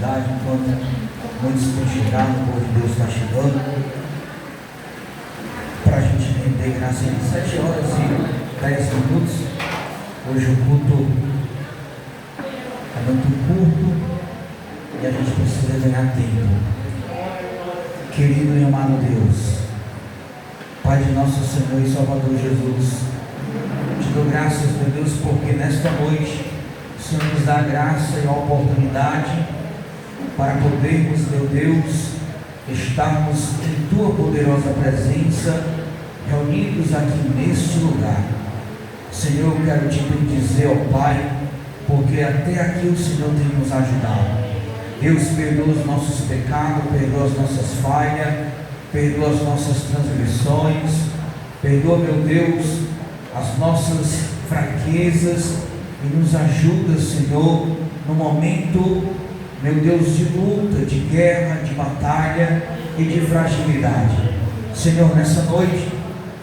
cidade, enquanto muitos estão chegando, o povo de Deus está chegando, para a gente render graças a Deus. 7 horas e 10 minutos. Hoje o culto é muito curto e a gente precisa ganhar tempo. Querido e amado Deus, Pai de nosso Senhor e Salvador Jesus, te dou graças, meu Deus, porque nesta noite o Senhor nos dá a graça e a oportunidade para podermos, meu Deus, estarmos em Tua poderosa presença, reunidos aqui neste lugar. Senhor, eu quero te bendizer, ó Pai, porque até aqui o Senhor tem nos ajudado. Deus, perdoa os nossos pecados, perdoa as nossas falhas, perdoa as nossas transgressões, perdoa, meu Deus, as nossas fraquezas e nos ajuda, Senhor, no momento, meu Deus, de luta, de guerra, de batalha e de fragilidade. Senhor, nessa noite,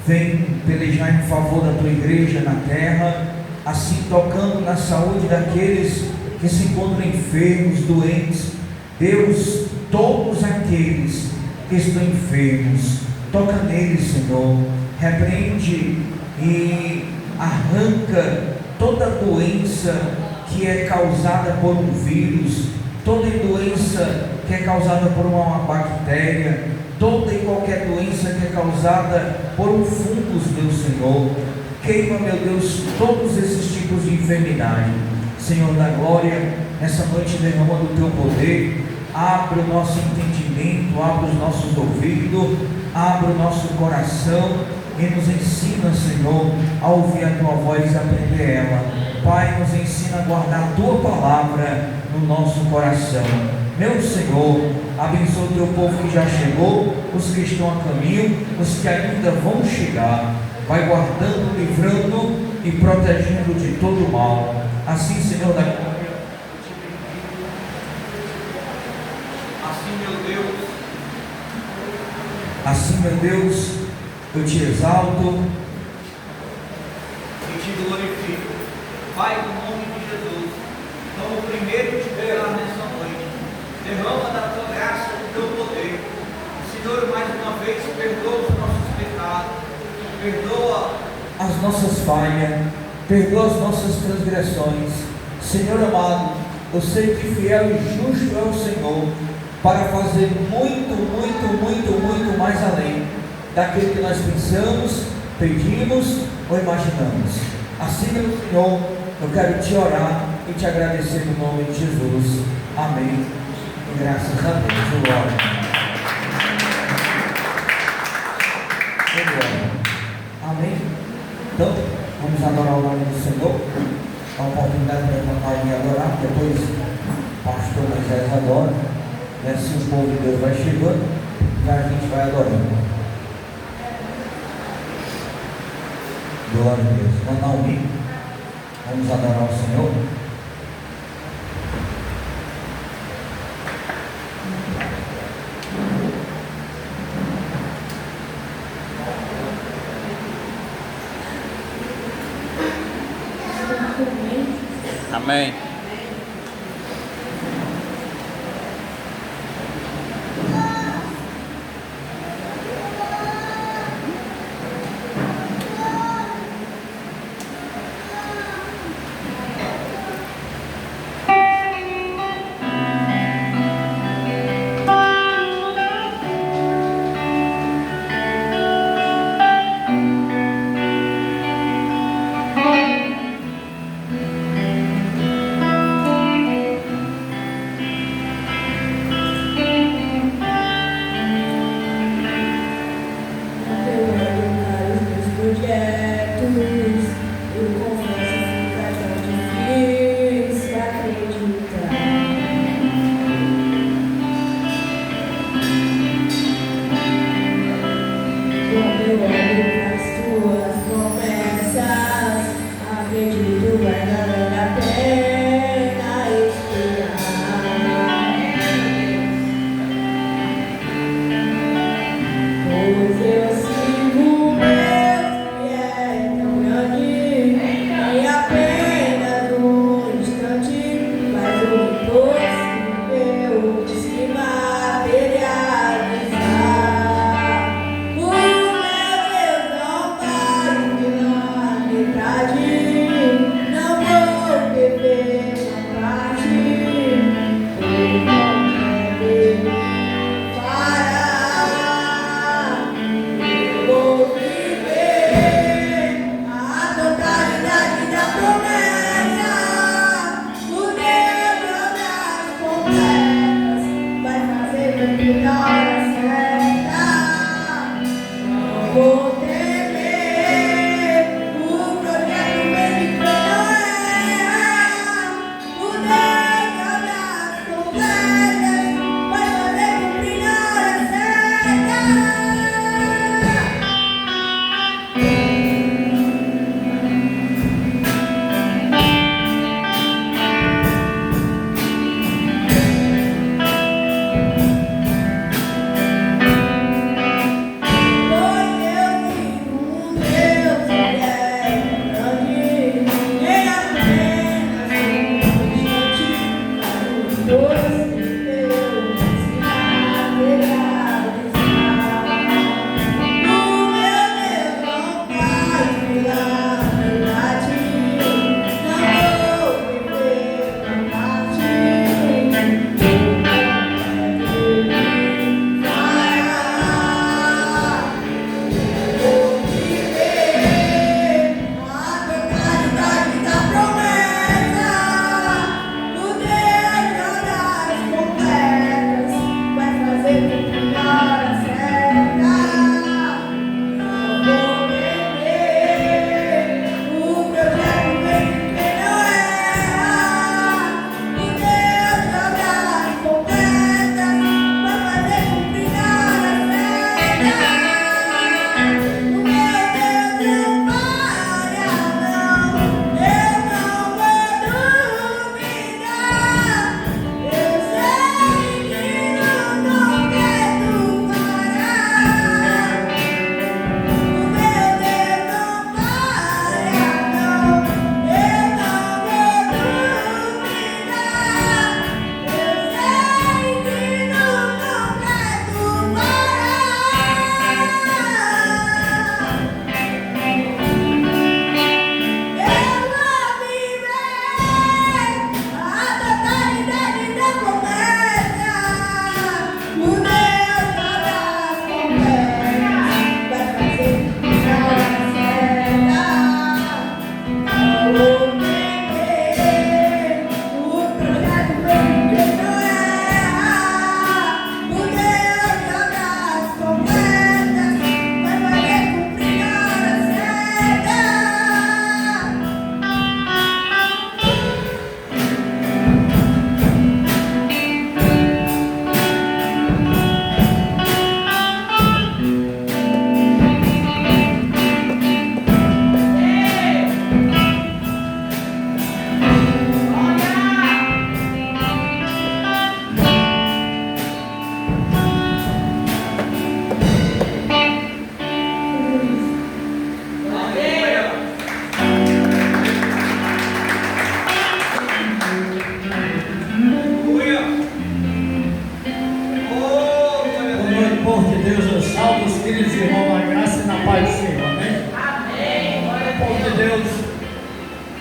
vem pelejar em favor da Tua igreja na terra, assim tocando na saúde daqueles que se encontram enfermos, doentes. Deus, todos aqueles que estão enfermos, toca neles, Senhor, repreende e arranca toda doença que é causada por um vírus, toda doença que é causada por uma bactéria, toda e qualquer doença que é causada por um fungo, meu Senhor. Queima, meu Deus, todos esses tipos de enfermidade. Senhor da glória, nessa noite derrama do Teu poder, abre o nosso entendimento, abre os nossos ouvidos, abre o nosso coração e nos ensina, Senhor, a ouvir a Tua voz e aprender ela. Pai, nos ensina a guardar a Tua palavra no nosso coração. Meu Senhor, abençoa o Teu povo que já chegou, os que estão a caminho, os que ainda vão chegar. Vai guardando, livrando e protegendo de todo mal. Assim, Senhor, assim, meu Deus, eu te exalto e te glorifico. Pai, no nome de Jesus, como primeiro te pegar nessa noite, derrama da Tua graça, do Teu poder. Senhor, mais uma vez, perdoa os nossos pecados, perdoa as nossas falhas, perdoa as nossas transgressões. Senhor amado, eu sei que fiel e justo é o Senhor para fazer muito, muito, muito, muito mais além daquilo que nós pensamos, pedimos ou imaginamos. Assim, meu Senhor, eu quero te orar e te agradecer no nome de Jesus. Amém. E graças a Deus. Glória. Amém. Então, vamos adorar o nome do Senhor. A oportunidade de levantar e adorar. Depois, o pastor Moisés adora. E assim o povo de Deus vai chegando e a gente vai adorando. Glória a Deus. Vamos dar um bico. Vamos adorar o Senhor. Amém.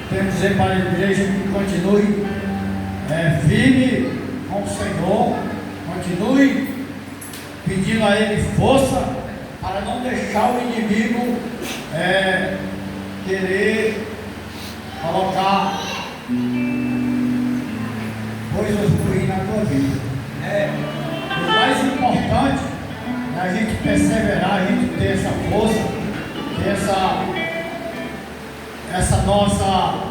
Quero dizer para a igreja que continue firme com o Senhor, continue pedindo a Ele força para não deixar o inimigo querer colocar coisas ruins na tua vida. O mais importante é a gente perseverar, a gente ter essa força, ter essa nossa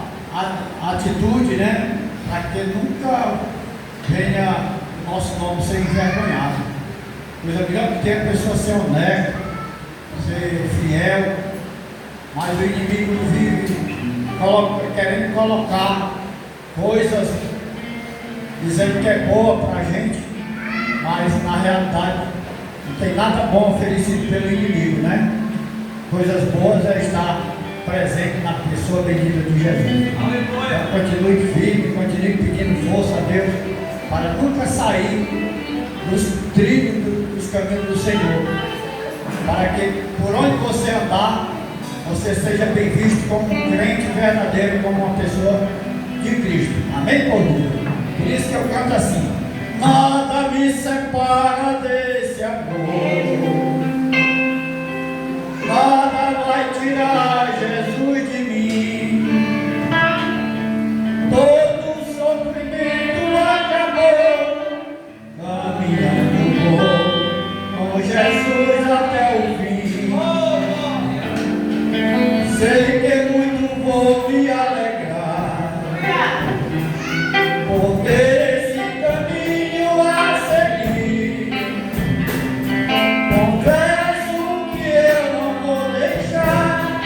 atitude, né? Para que nunca venha o nosso nome ser envergonhado. Coisa melhor que ter a pessoa ser honesta, ser fiel, mas o inimigo vive querendo colocar coisas, dizendo que é boa para a gente, mas na realidade não tem nada bom oferecido pelo inimigo, né? Coisas boas é estar presente na pessoa bendita de Jesus. Então, continue firme, continue pedindo força a Deus para nunca sair dos trilhos dos caminhos do Senhor, para que por onde você andar, você seja bem visto como um crente verdadeiro, como uma pessoa de Cristo. Amém, povo? Por isso que eu canto assim: nada me separa desse amor, nada vai tirar Jesus de mim. Todo o sofrimento acabou, caminhando com Jesus até o fim. Sei que muito vou me alegrar por ter esse caminho a seguir. Confesso que eu não vou deixar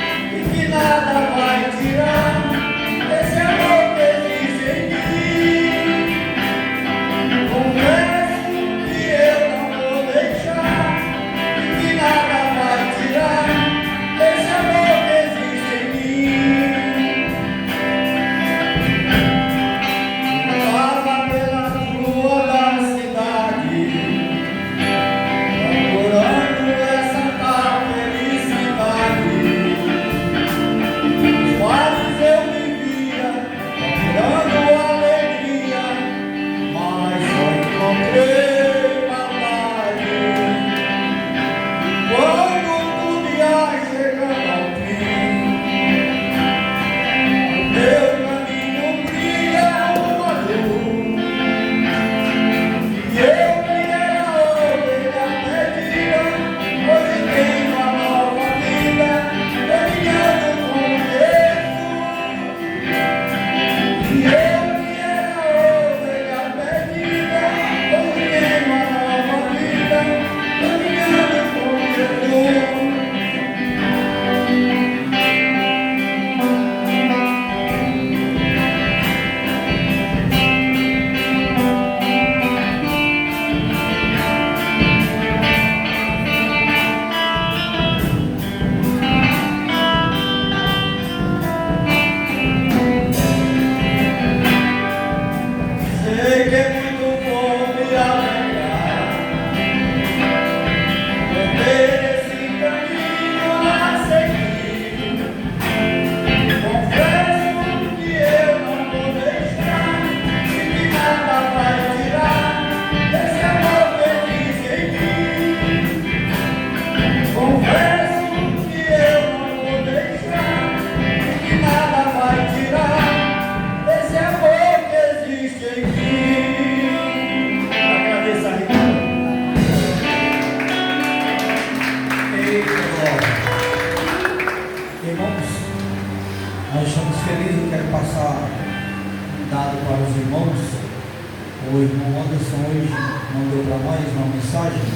O irmão Anderson hoje mandou para nós uma mensagem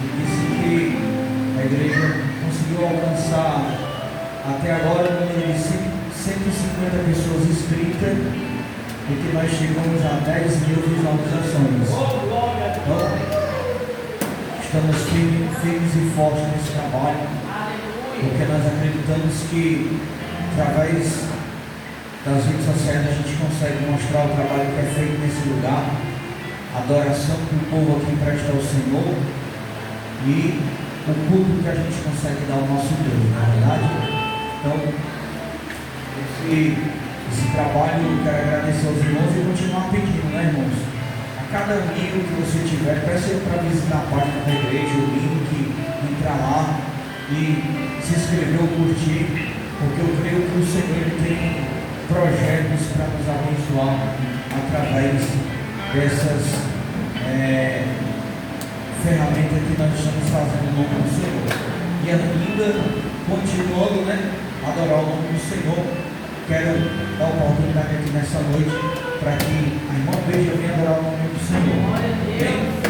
e disse que a igreja conseguiu alcançar até agora um número de 150 pessoas inscritas e que nós chegamos a 10 mil visualizações. Então, estamos firmes e fortes nesse trabalho, porque nós acreditamos que através das redes sociais a gente consegue mostrar o trabalho que é feito nesse lugar, a adoração que o povo aqui presta ao Senhor e o culto que a gente consegue dar ao nosso Deus, na verdade. Então, esse trabalho eu quero agradecer aos irmãos e continuar pedindo, né, irmãos? A cada amigo que você tiver, peça para visitar a página da igreja, o link, entrar lá e se inscrever ou curtir, porque eu creio que o Senhor ele tem projetos para nos abençoar através dessas ferramentas que nós estamos fazendo no nome do Senhor. E ainda, continuando, né, adorar o nome do Senhor, quero dar a oportunidade aqui nessa noite para que a irmã Beija venha adorar o nome do Senhor. Amém?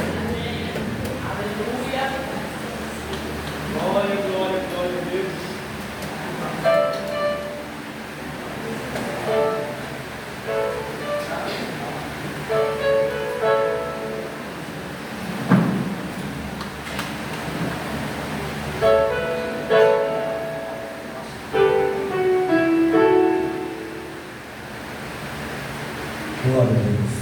Glória, glória, glória a Deus. Glória a Deus.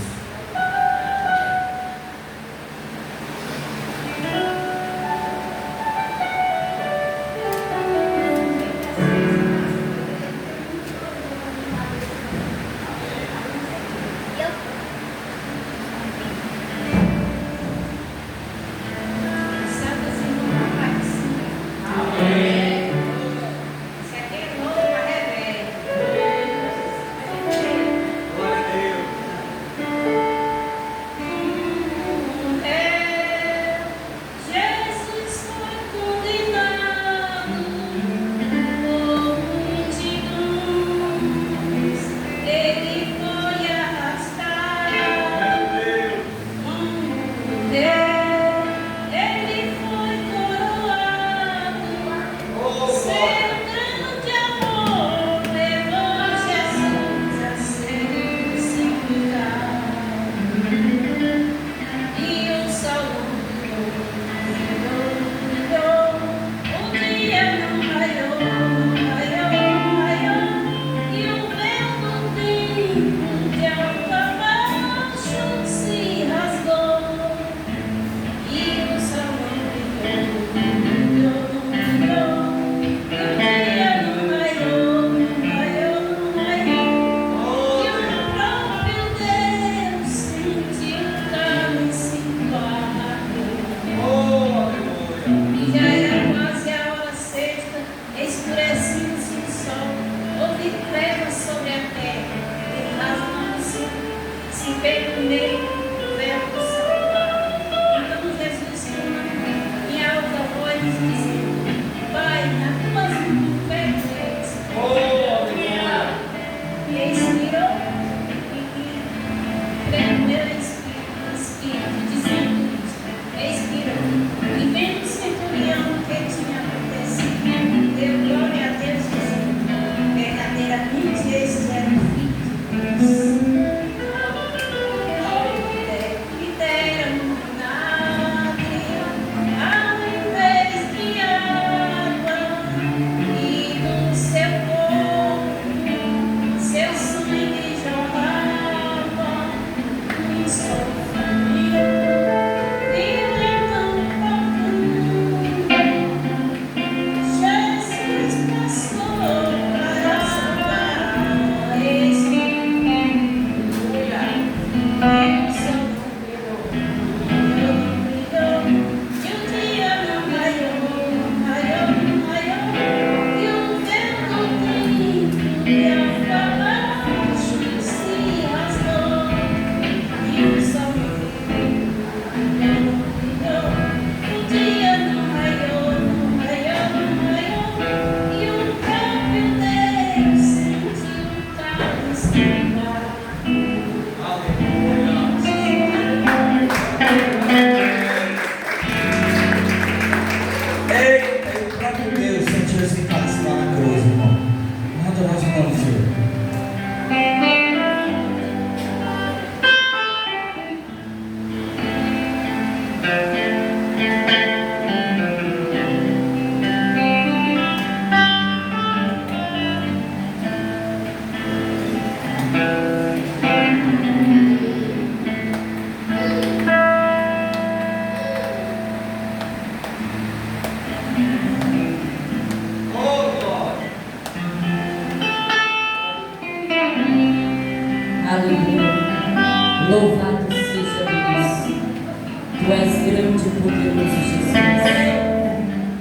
grande e poderoso Jesus.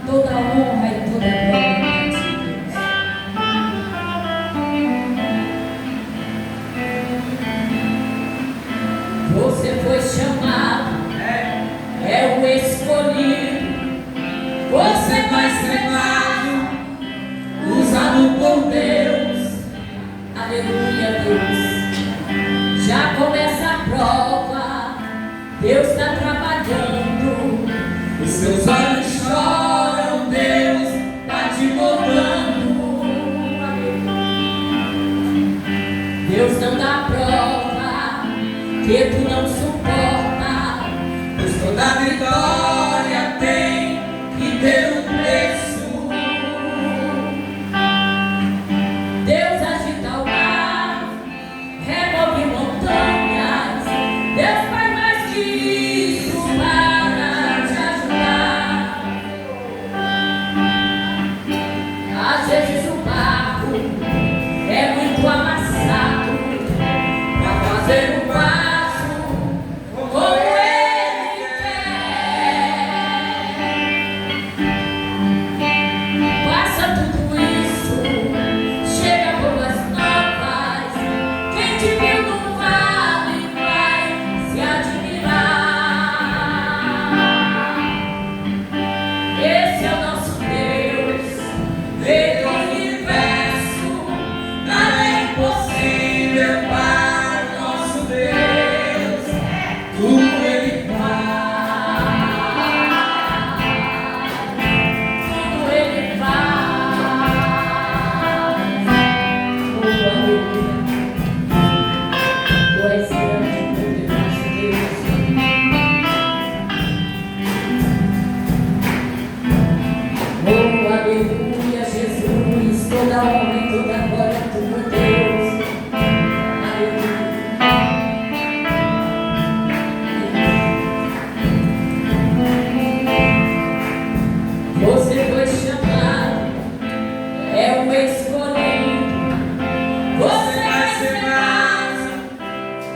Toda honra e toda glória para ti, Deus. Você foi chamado, é o escolhido. Você vai ser usado por Deus. Aleluia, Deus. Já começa a prova. Deus está trabalhando. Os seus olhos choram. Deus está te moldando. Deus não dá prova que tu não suporta, pois toda vitória tem que ter um preço. Deus agita o mar, remove montanhas. Deus faz mais que isso para te ajudar. Às vezes o barro é muito amassado para fazer um vaso como Ele quer. Passa tudo isso, chega boas novas. Quem te viu no vale vai se admirar. Esse é o nosso Deus, Rei do universo. Nada é impossível para o nosso Deus. Tudo Ele faz, tudo Ele faz. Oh, aleluia. Tu és grande e poderoso, Deus. Oh, aleluia, Jesus. Toda honra e toda glória a tu, Deus. Aleluia. Você foi chamado, é o escolhido. Você vai ser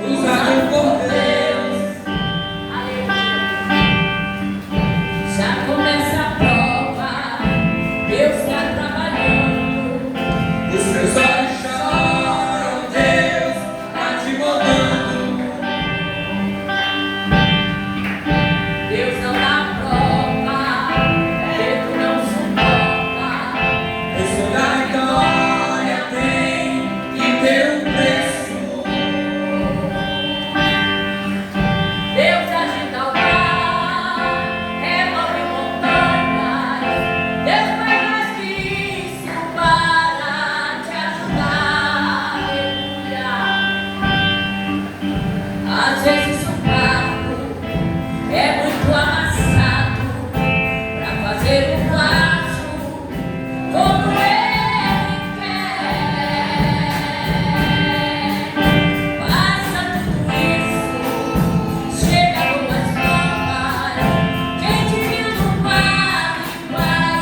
usado por Deus. Aleluia. Já começa a prova. Deus está trabalhando. Os seus olhos choram. Deus está te moldando. Deus não dá prova que tu não suporta. Pois toda vitória tem que ter um preço. Deus agita o mar, remove montanhas. Deus faz mais que isso para te ajudar. Aleluia. Às vezes o barro é muito amassado para fazer um vaso como Ele quer. Passa tudo isso, chega boas novas. Quem te viu no vale vai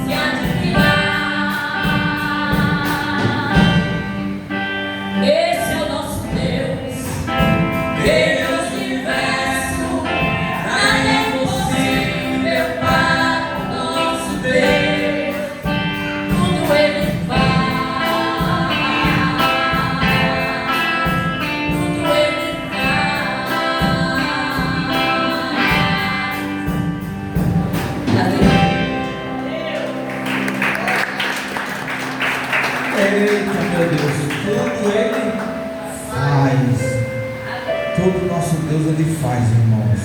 se admirar. Esse é o nosso Deus, Rei do universo. Nada é impossível para o nosso Deus. Tudo Ele faz, tudo Ele faz. Aleluia. Eita, meu Deus, tudo Ele faz. Todo nosso Deus Ele faz, irmãos.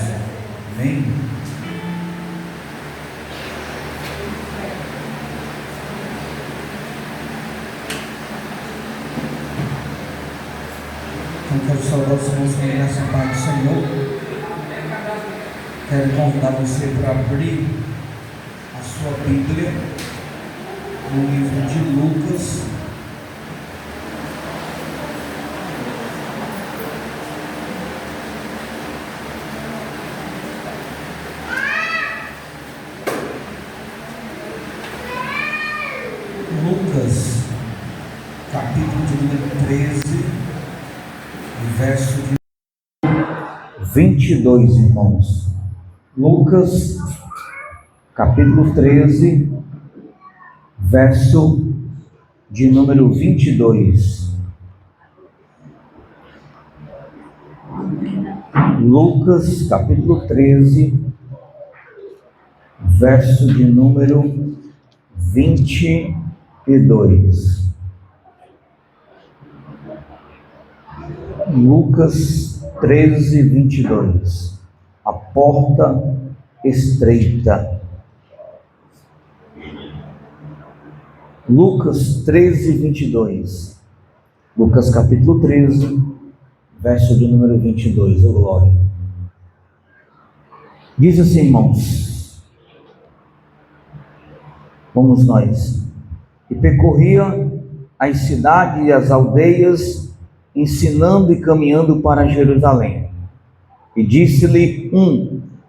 Amém? Então quero saudar os irmãos com a graça e paz do Senhor. Quero convidar você para abrir a sua Bíblia no livro de Lucas. Lucas, capítulo de número 13, verso de 22, irmãos. Lucas, capítulo 13, verso de número 22. Lucas, capítulo 13, verso de número 22. Lucas 13, 22. A porta estreita. Lucas 13, 22. Lucas capítulo 13, verso de número 22. Oh, glória. Diz assim, irmãos. Vamos nós. E percorria as cidades e as aldeias, ensinando e caminhando para Jerusalém. E disse-lhe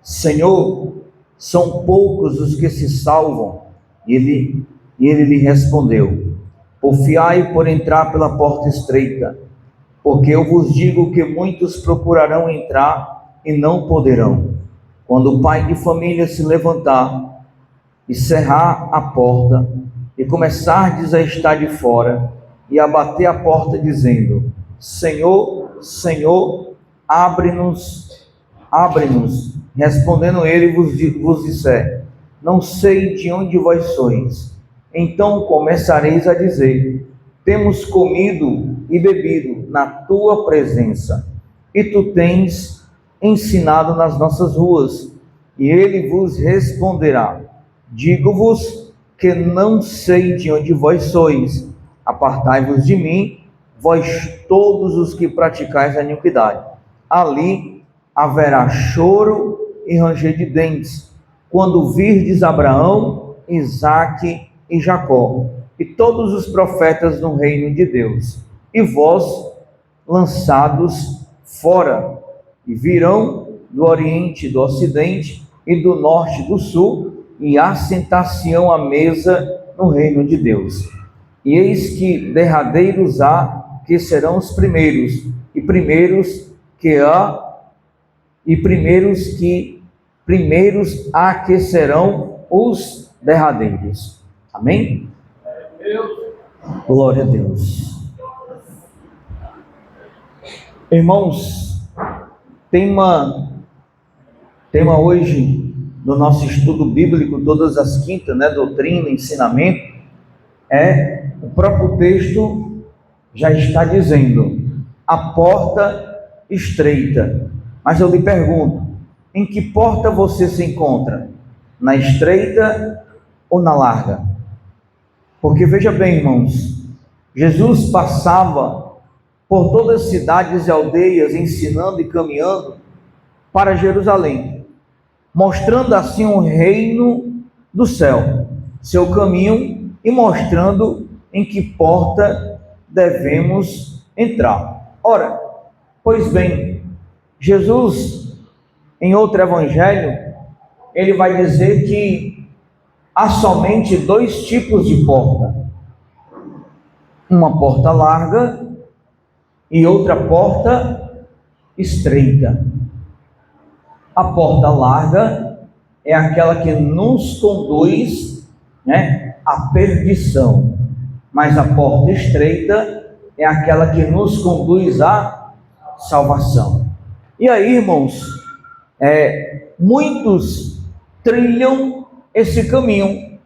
Senhor, são poucos os que se salvam. E ele lhe respondeu: porfiai por entrar pela porta estreita, porque eu vos digo que muitos procurarão entrar e não poderão. Quando o pai de família se levantar e cerrar a porta, e começardes a estar de fora, e a bater a porta, dizendo: Senhor, Senhor, abre-nos. Respondendo ele, vos disser: não sei de onde vós sois. Então começareis a dizer: temos comido e bebido na tua presença, e tu tens ensinado nas nossas ruas. E ele vos responderá: digo-vos que não sei de onde vós sois. Apartai-vos de mim, vós todos os que praticais a iniquidade. Ali haverá choro e ranger de dentes, quando virdes Abraão, Isaque e Jacó, e todos os profetas no reino de Deus, e vós lançados fora. E virão do oriente, do ocidente, e do norte, do sul, e assentar-se-ão à mesa no reino de Deus. E eis que derradeiros há, que serão os primeiros, e primeiros há que serão os derradeiros. Amém? Glória a Deus. Irmãos, tema hoje no nosso estudo bíblico, todas as quintas, doutrina, ensinamento, o próprio texto já está dizendo: a porta estreita. Mas eu lhe pergunto, em que porta você se encontra? Na estreita ou na larga? Porque veja bem, irmãos, Jesus passava por todas as cidades e aldeias, ensinando e caminhando para Jerusalém, mostrando assim o reino do céu, seu caminho, e mostrando em que porta devemos entrar. Ora, pois bem, Jesus, em outro evangelho, ele vai dizer que há somente dois tipos de porta: uma porta larga e outra porta estreita. A porta larga é aquela que nos conduz, à perdição, mas a porta estreita é aquela que nos conduz à salvação. E aí, irmãos, muitos trilham esse caminho,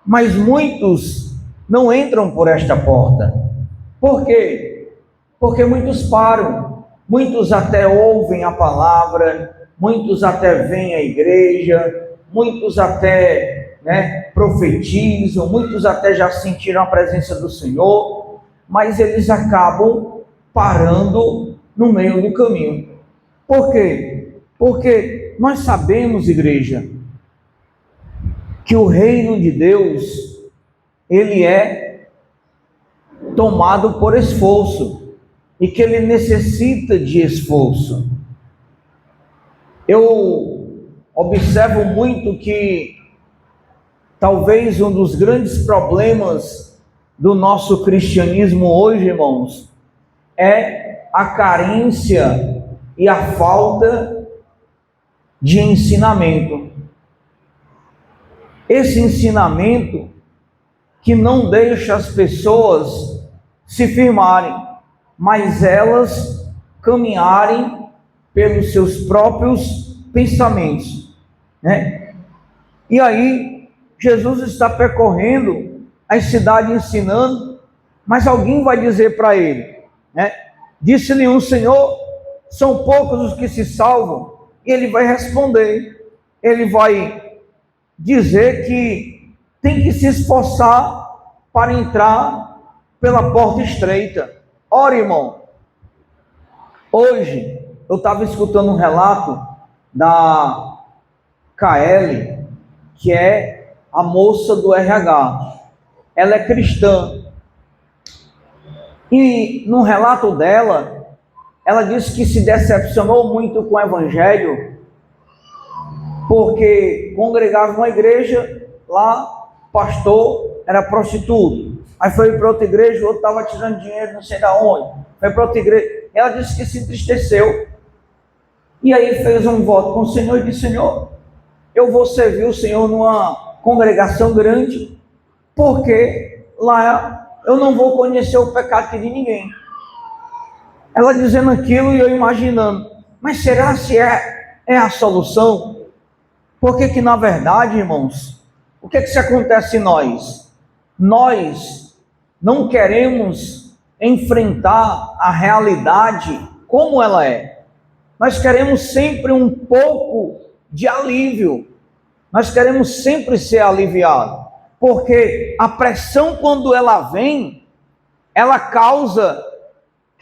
mas muitos não entram por esta porta. Por quê? Porque muitos param, muitos até ouvem a palavra, muitos até vêm à igreja, muitos até profetizam, muitos até já sentiram a presença do Senhor, mas eles acabam parando no meio do caminho. Por quê? Porque nós sabemos, igreja, que o reino de Deus, ele é tomado por esforço, e que ele necessita de esforço. Eu observo muito que talvez um dos grandes problemas do nosso cristianismo hoje, irmãos, é a carência e a falta de ensinamento. Esse ensinamento que não deixa as pessoas se firmarem, mas elas caminharem pelos seus próprios pensamentos, né? E aí, Jesus está percorrendo as cidades ensinando, mas alguém vai dizer para ele, né? Disse-lhe um Senhor, são poucos os que se salvam. E ele vai responder, ele vai dizer que tem que se esforçar para entrar pela porta estreita. Ora, irmão, hoje eu estava escutando um relato da KL, que é a moça do RH. Ela é cristã. E no relato dela, ela disse que se decepcionou muito com o evangelho, porque congregava uma igreja, lá o pastor era prostituto. Aí foi para outra igreja, o outro estava tirando dinheiro não sei de onde. Foi para outra igreja. Ela disse que se entristeceu. E aí fez um voto com o Senhor e disse: Senhor, eu vou servir o Senhor numa congregação grande, porque lá eu não vou conhecer o pecado de ninguém. Ela dizendo aquilo e eu imaginando, mas será se é a solução? Porque que na verdade, irmãos, o que se acontece em nós? Nós não queremos enfrentar a realidade como ela é. Nós queremos sempre um pouco de alívio. Nós queremos sempre ser aliviados. Porque a pressão, quando ela vem, ela causa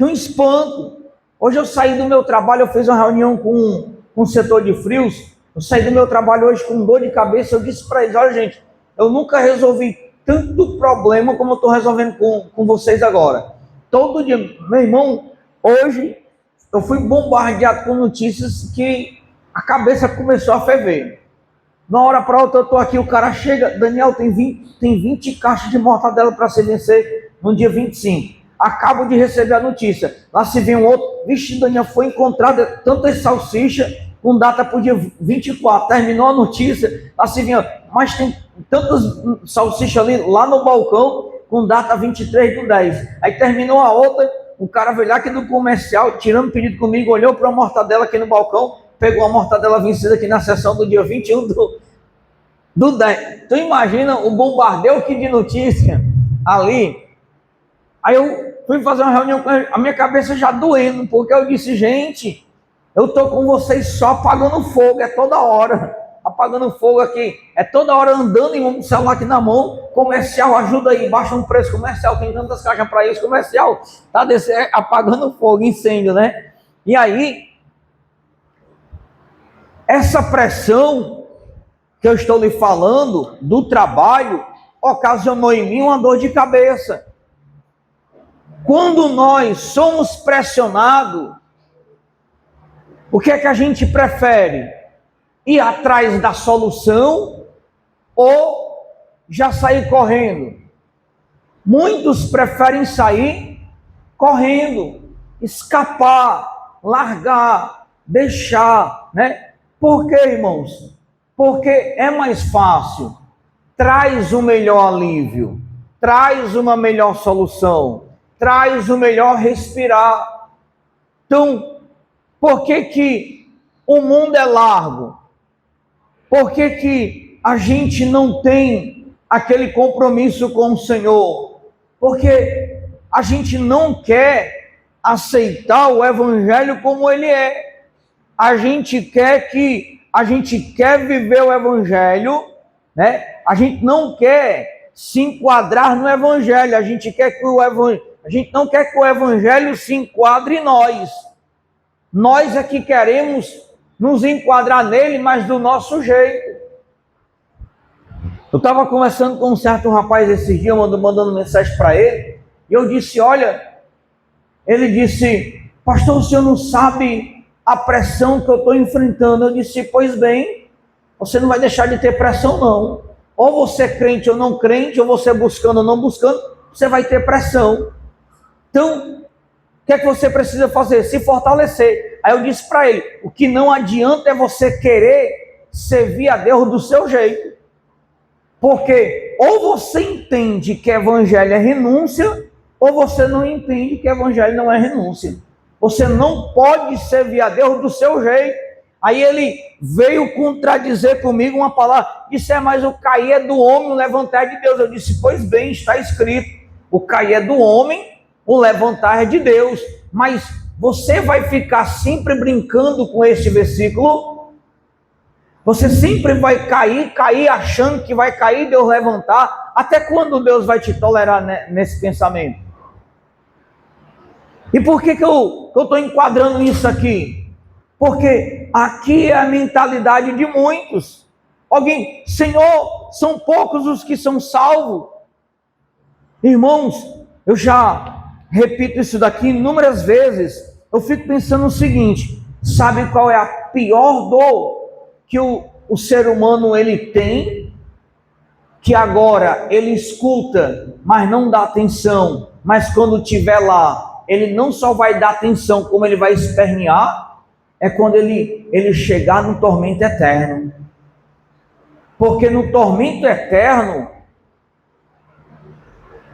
um espanto. Hoje eu saí do meu trabalho, eu fiz uma reunião com o setor de frios. Eu saí do meu trabalho hoje com dor de cabeça. Eu disse para eles: olha, gente, eu nunca resolvi tanto problema como eu estou resolvendo com vocês agora. Todo dia, meu irmão, hoje eu fui bombardeado com notícias que a cabeça começou a ferver. Na hora para outra eu estou aqui, o cara chega: Daniel, tem 20 caixas de mortadela para se vencer no dia 25. Acabo de receber a notícia. Lá se vem um outro: vixe, Daniel, foi encontrada tantas salsichas com data para o dia 24. Terminou a notícia, lá se vinha, mas tem tantas salsichas ali, lá no balcão, com data 23/10. Aí terminou a outra, o cara veio lá aqui do comercial, tirando pedido comigo, olhou para a mortadela aqui no balcão, pegou a mortadela vencida aqui na sessão do dia 21 do 10. Tu imagina o bombardeio aqui de notícia ali. Aí eu fui fazer uma reunião com a minha cabeça já doendo, porque eu disse: gente, eu estou com vocês só apagando fogo, é toda hora, apagando fogo aqui, é toda hora andando em um celular aqui na mão. Comercial, ajuda aí, baixa um preço, comercial, tem tantas caixas para isso, comercial, tá apagando fogo, incêndio, né? E aí, essa pressão que eu estou lhe falando do trabalho ocasionou em mim uma dor de cabeça. Quando nós somos pressionados, o que é que a gente prefere? Ir atrás da solução ou já sair correndo? Muitos preferem sair correndo, escapar, largar, deixar, né? Por quê, irmãos? Porque é mais fácil, traz o melhor alívio, traz uma melhor solução, traz o melhor respirar. Então, por que o mundo é largo? Por que a gente não tem aquele compromisso com o Senhor? Porque a gente não quer aceitar o Evangelho como ele é. A gente quer viver o Evangelho, né? A gente não quer se enquadrar no Evangelho. A gente não quer que o Evangelho se enquadre em nós. Nós é que queremos nos enquadrar nele, mas do nosso jeito. Eu estava conversando com um certo rapaz esses dias, mandando mensagem para ele, e eu disse: olha, ele disse: pastor, o senhor não sabe a pressão que eu estou enfrentando. Eu disse: pois bem, você não vai deixar de ter pressão não. Ou você é crente ou não crente, ou você buscando ou não buscando, você vai ter pressão. Então, que é que você precisa fazer? Se fortalecer. Aí eu disse para ele, o que não adianta é você querer servir a Deus do seu jeito. Porque ou você entende que evangelho é renúncia, ou você não entende que evangelho não é renúncia. Você não pode servir a Deus do seu jeito. Aí ele veio contradizer comigo uma palavra, disse, mas o cair é do homem, o levantar é de Deus. Eu disse, pois bem, está escrito, o cair é do homem, o levantar é de Deus. Mas você vai ficar sempre brincando com este versículo? Você sempre vai cair achando que vai cair, Deus levantar? Até quando Deus vai te tolerar nesse pensamento? E por que eu estou enquadrando isso aqui? Porque aqui é a mentalidade de muitos. Alguém, Senhor, são poucos os que são salvos. Irmãos, eu já repito isso daqui inúmeras vezes. Eu fico pensando o seguinte, sabe qual é a pior dor que o ser humano ele tem? Que agora ele escuta, mas não dá atenção. Mas quando estiver lá, ele não só vai dar atenção, como ele vai espernear. É quando ele chegar no tormento eterno. Porque no tormento eterno,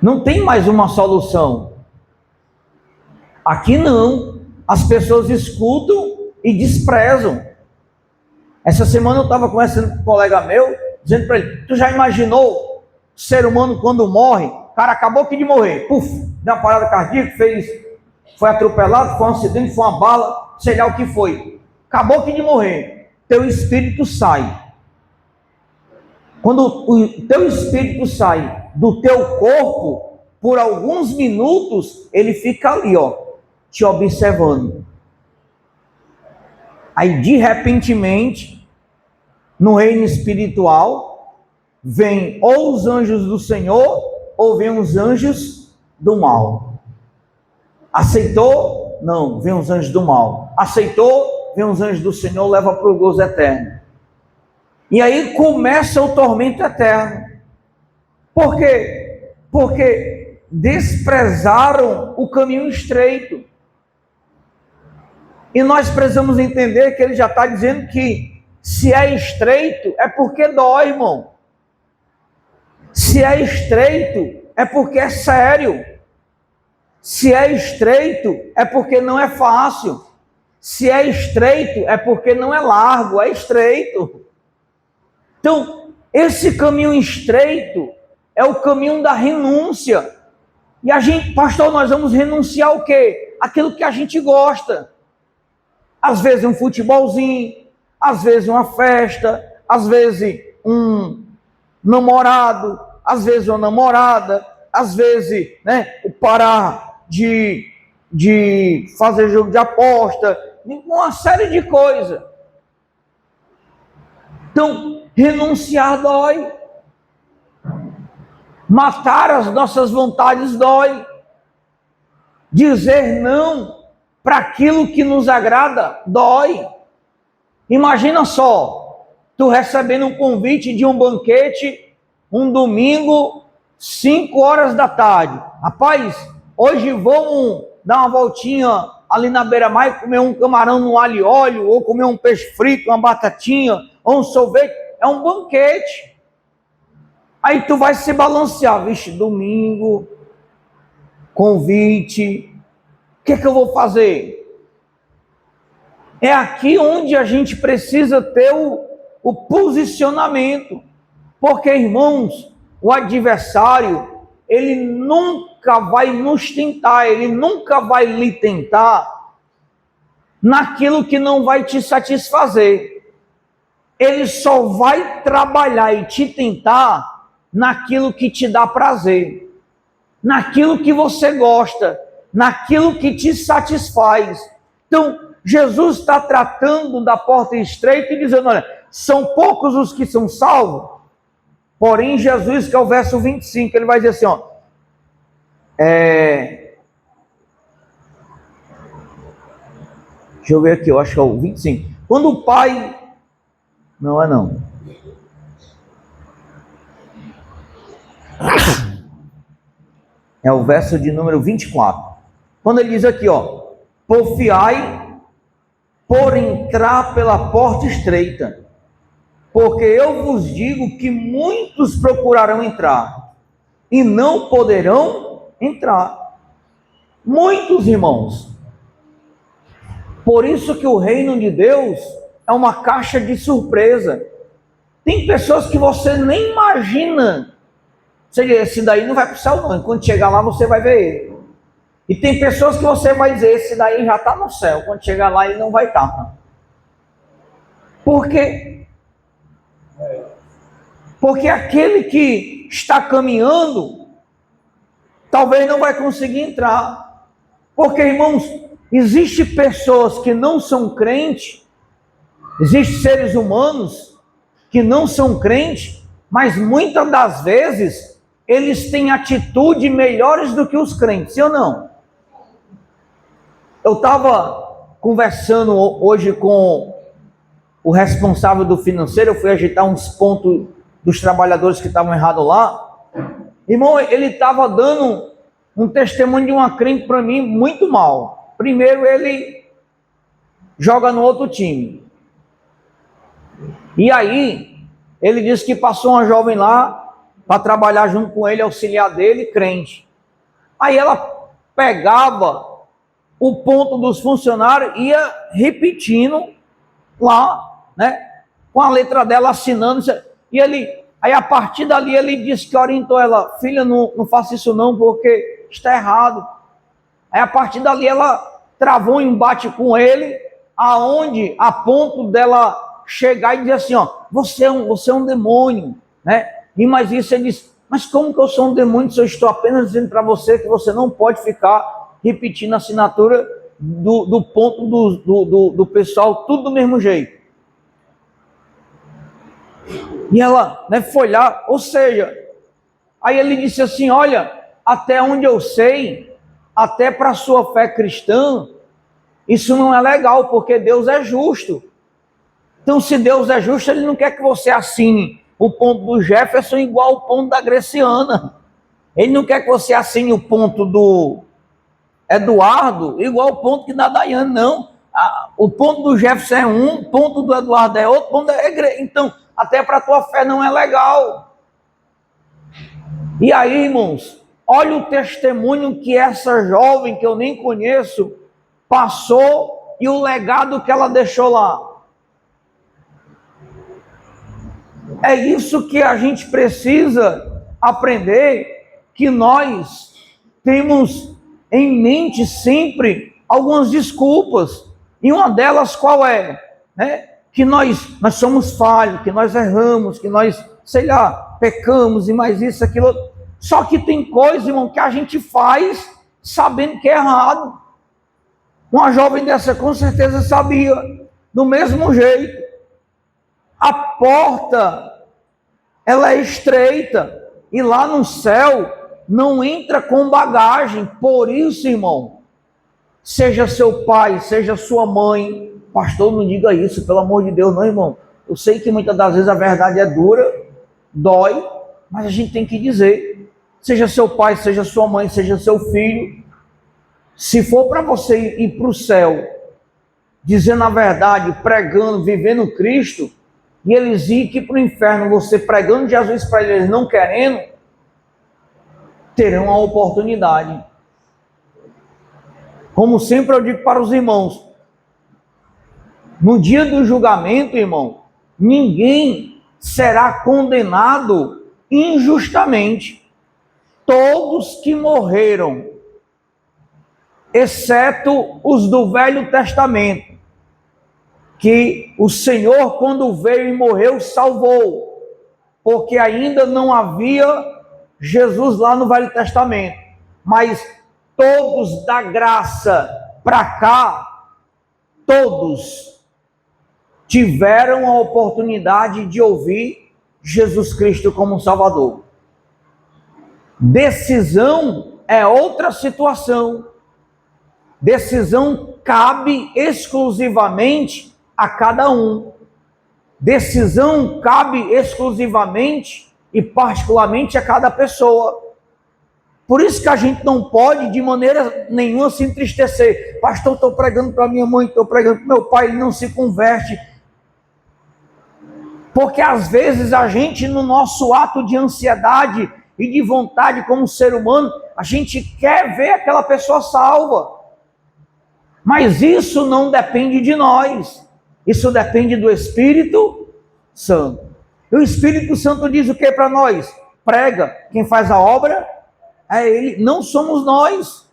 não tem mais uma solução. Aqui não. As pessoas escutam e desprezam. Essa semana eu estava conversando com um colega meu, dizendo para ele, tu já imaginou o ser humano quando morre? O cara acabou de morrer. Puf, deu uma parada cardíaca, foi atropelado, foi um acidente, foi uma bala, sei lá o que foi. Acabou de morrer. Teu espírito sai. Quando o teu espírito sai do teu corpo, por alguns minutos, ele fica ali, ó, te observando. Aí, de repentemente, no reino espiritual, vem ou os anjos do Senhor, ou vem os anjos do mal. Aceitou? Não, vem os anjos do mal. Aceitou? Vem os anjos do Senhor, leva para o gozo eterno. E aí começa o tormento eterno. Por quê? Porque desprezaram o caminho estreito. E nós precisamos entender que ele já está dizendo que se é estreito, é porque dói, irmão. Se é estreito, é porque é sério. Se é estreito, é porque não é fácil. Se é estreito, é porque não é largo, é estreito. Então, esse caminho estreito é o caminho da renúncia. E a gente, pastor, nós vamos renunciar ao quê? Aquilo que a gente gosta. Às vezes um futebolzinho, às vezes uma festa, às vezes um namorado, às vezes uma namorada, às vezes, o parar de fazer jogo de aposta, uma série de coisas. Então, renunciar dói. Matar as nossas vontades dói. Dizer não para aquilo que nos agrada dói. Imagina só, tu recebendo um convite de um banquete, um domingo, 5 horas da tarde. Rapaz, hoje vamos dar uma voltinha ali na beira-mar e comer um camarão no alho e óleo, ou comer um peixe frito, uma batatinha, ou um sorvete. É um banquete. Aí tu vai se balancear, vixe, domingo, convite, o que eu vou fazer? É aqui onde a gente precisa ter o posicionamento, porque, irmãos, o adversário, ele nunca vai nos tentar, ele nunca vai lhe tentar naquilo que não vai te satisfazer. Ele só vai trabalhar e te tentar naquilo que te dá prazer, naquilo que você gosta, naquilo que te satisfaz. Então, Jesus está tratando da porta estreita e dizendo, olha, são poucos os que são salvos, porém Jesus, que é o verso 25, ele vai dizer assim, ó, deixa eu ver aqui, eu acho que é o 25, quando o Pai, não é não, é o verso de número 24, quando ele diz aqui, ó, porfiai por entrar pela porta estreita, porque eu vos digo que muitos procurarão entrar e não poderão entrar. Muitos, irmãos. Por isso que o reino de Deus é uma caixa de surpresa. Tem pessoas que você nem imagina. Esse daí não vai para o céu não, quando chegar lá você vai ver ele. E tem pessoas que você vai dizer, esse daí já está no céu, quando chegar lá ele não vai estar. Por quê? Porque aquele que está caminhando, talvez não vai conseguir entrar. Porque, irmãos, existem pessoas que não são crentes, existem seres humanos que não são crentes, mas muitas das vezes eles têm atitudes melhores do que os crentes, sim ou não? Eu estava conversando hoje com o responsável do financeiro, eu fui agitar uns pontos dos trabalhadores que estavam errados lá. Irmão, ele estava dando um testemunho de uma crente para mim muito mal. Primeiro, ele joga no outro time. E aí, ele disse que passou uma jovem lá para trabalhar junto com ele, auxiliar dele, crente. Aí ela pegava o ponto dos funcionários, ia repetindo lá, né, com a letra dela assinando, e aí a partir dali ele disse que orientou ela, filha, não faça isso não, porque está errado. Aí a partir dali ela travou um embate com ele, aonde a ponto dela chegar e dizer assim, ó, você é um demônio, né? E mais isso ele disse, mas como que eu sou um demônio se eu estou apenas dizendo para você que você não pode ficar repetindo a assinatura do ponto do pessoal, tudo do mesmo jeito. E ela, né, foi lá, ou seja, aí ele disse assim, olha, até onde eu sei, até para a sua fé cristã, isso não é legal, porque Deus é justo. Então, se Deus é justo, Ele não quer que você assine o ponto do Jefferson igual ao ponto da Greciana. Ele não quer que você assine o ponto do Eduardo igual ao ponto que da Daiane, não. O ponto do Jefferson é um, o ponto do Eduardo é outro, o ponto da igreja. Então, até para a tua fé não é legal. E aí, irmãos, olha o testemunho que essa jovem, que eu nem conheço, passou e o legado que ela deixou lá. É isso que a gente precisa aprender, que nós temos em mente sempre algumas desculpas. E uma delas qual é? Que nós somos falhos, que nós erramos, que nós, sei lá, pecamos e mais isso, aquilo. Só que tem coisa, irmão, que a gente faz sabendo que é errado. Uma jovem dessa com certeza sabia, do mesmo jeito. A porta, ela é estreita, e lá no céu não entra com bagagem. Por isso, irmão, seja seu pai, seja sua mãe, pastor, não diga isso, pelo amor de Deus, não, irmão. Eu sei que muitas das vezes a verdade é dura, dói, mas a gente tem que dizer, seja seu pai, seja sua mãe, seja seu filho, se for para você ir para o céu, dizendo a verdade, pregando, vivendo Cristo, e eles ir aqui para o inferno, você pregando Jesus para eles não querendo, terão a oportunidade. Como sempre eu digo para os irmãos, no dia do julgamento, irmão, ninguém será condenado injustamente. Todos que morreram, exceto os do Velho Testamento, que o Senhor, quando veio e morreu, salvou, porque ainda não havia Jesus lá no Velho Testamento, mas todos da graça para cá, todos tiveram a oportunidade de ouvir Jesus Cristo como Salvador. Decisão é outra situação. Decisão cabe exclusivamente a cada um. Decisão cabe exclusivamente e particularmente a cada pessoa. Por isso que a gente não pode de maneira nenhuma se entristecer. Pastor, estou pregando para minha mãe, estou pregando para meu pai, ele não se converte. Porque às vezes a gente, no nosso ato de ansiedade e de vontade como ser humano, a gente quer ver aquela pessoa salva. Mas isso não depende de nós. Isso depende do Espírito Santo. E o Espírito Santo diz o que para nós? Prega. Quem faz a obra é Ele, não somos nós.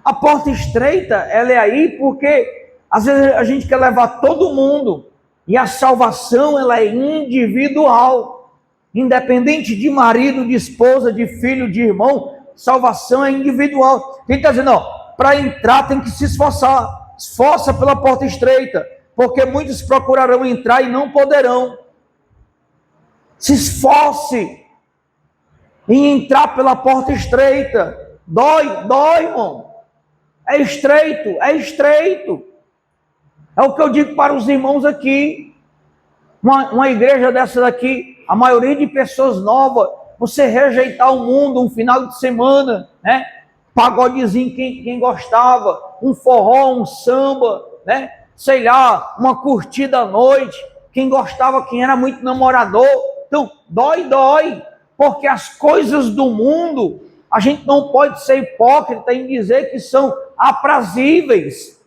A porta estreita, ela é aí porque às vezes a gente quer levar todo mundo. E a salvação, ela é individual. Independente de marido, de esposa, de filho, de irmão, salvação é individual. Quem está dizendo, para entrar tem que se esforçar. Esforça pela porta estreita, porque muitos procurarão entrar e não poderão. Se esforce em entrar pela porta estreita. Dói, irmão. É estreito, é estreito. É o que eu digo para os irmãos aqui. Uma igreja dessa daqui, a maioria de pessoas novas, você rejeitar o mundo um final de semana, né? Pagodezinho, quem gostava, um forró, um samba, né? Sei lá, uma curtida à noite, quem gostava, quem era muito namorador. Então, dói, porque as coisas do mundo, a gente não pode ser hipócrita em dizer que são aprazíveis.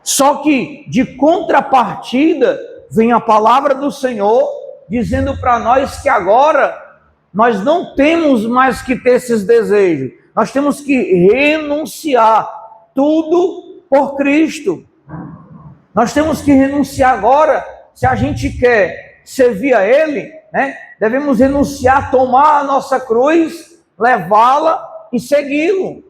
Só que, de contrapartida, vem a palavra do Senhor, dizendo para nós que agora, nós não temos mais que ter esses desejos. Nós temos que renunciar tudo por Cristo. Nós temos que renunciar agora, se a gente quer servir a Ele, né? Devemos renunciar, tomar a nossa cruz, levá-la e segui-lo.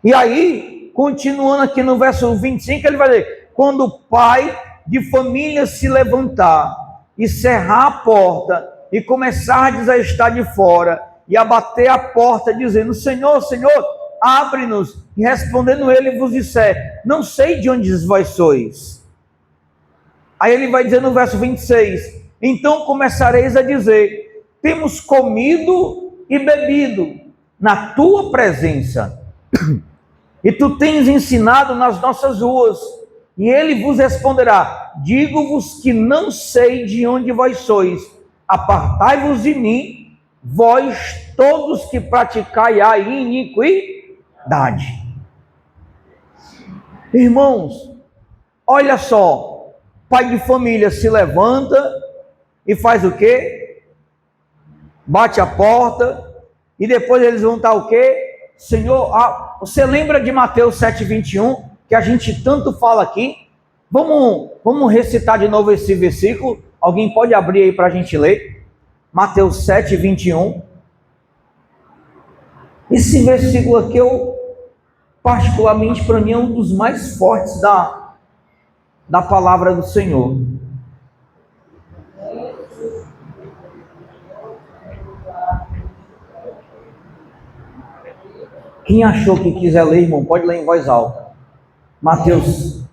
E aí, continuando aqui no verso 25, ele vai dizer, quando o pai de família se levantar e cerrar a porta e começardes a estar de fora e a bater a porta dizendo, Senhor, Senhor, abre-nos. E respondendo ele vos disser, não sei de onde vós sois. Aí ele vai dizer no verso 26, então começareis a dizer, temos comido e bebido na tua presença, e tu tens ensinado nas nossas ruas. E ele vos responderá, digo-vos que não sei de onde vós sois, apartai-vos de mim, vós todos que praticai a iniquidade. Irmãos, olha só, pai de família se levanta e faz o quê? Bate a porta, e depois eles vão estar o quê? Senhor, você lembra de Mateus 7,21, que a gente tanto fala aqui? Vamos recitar de novo esse versículo? Alguém pode abrir aí para a gente ler? Mateus 7,21. Esse versículo aqui, particularmente para mim, é um dos mais fortes da palavra do Senhor. Quem achou que quiser ler, irmão, pode ler em voz alta. Mateus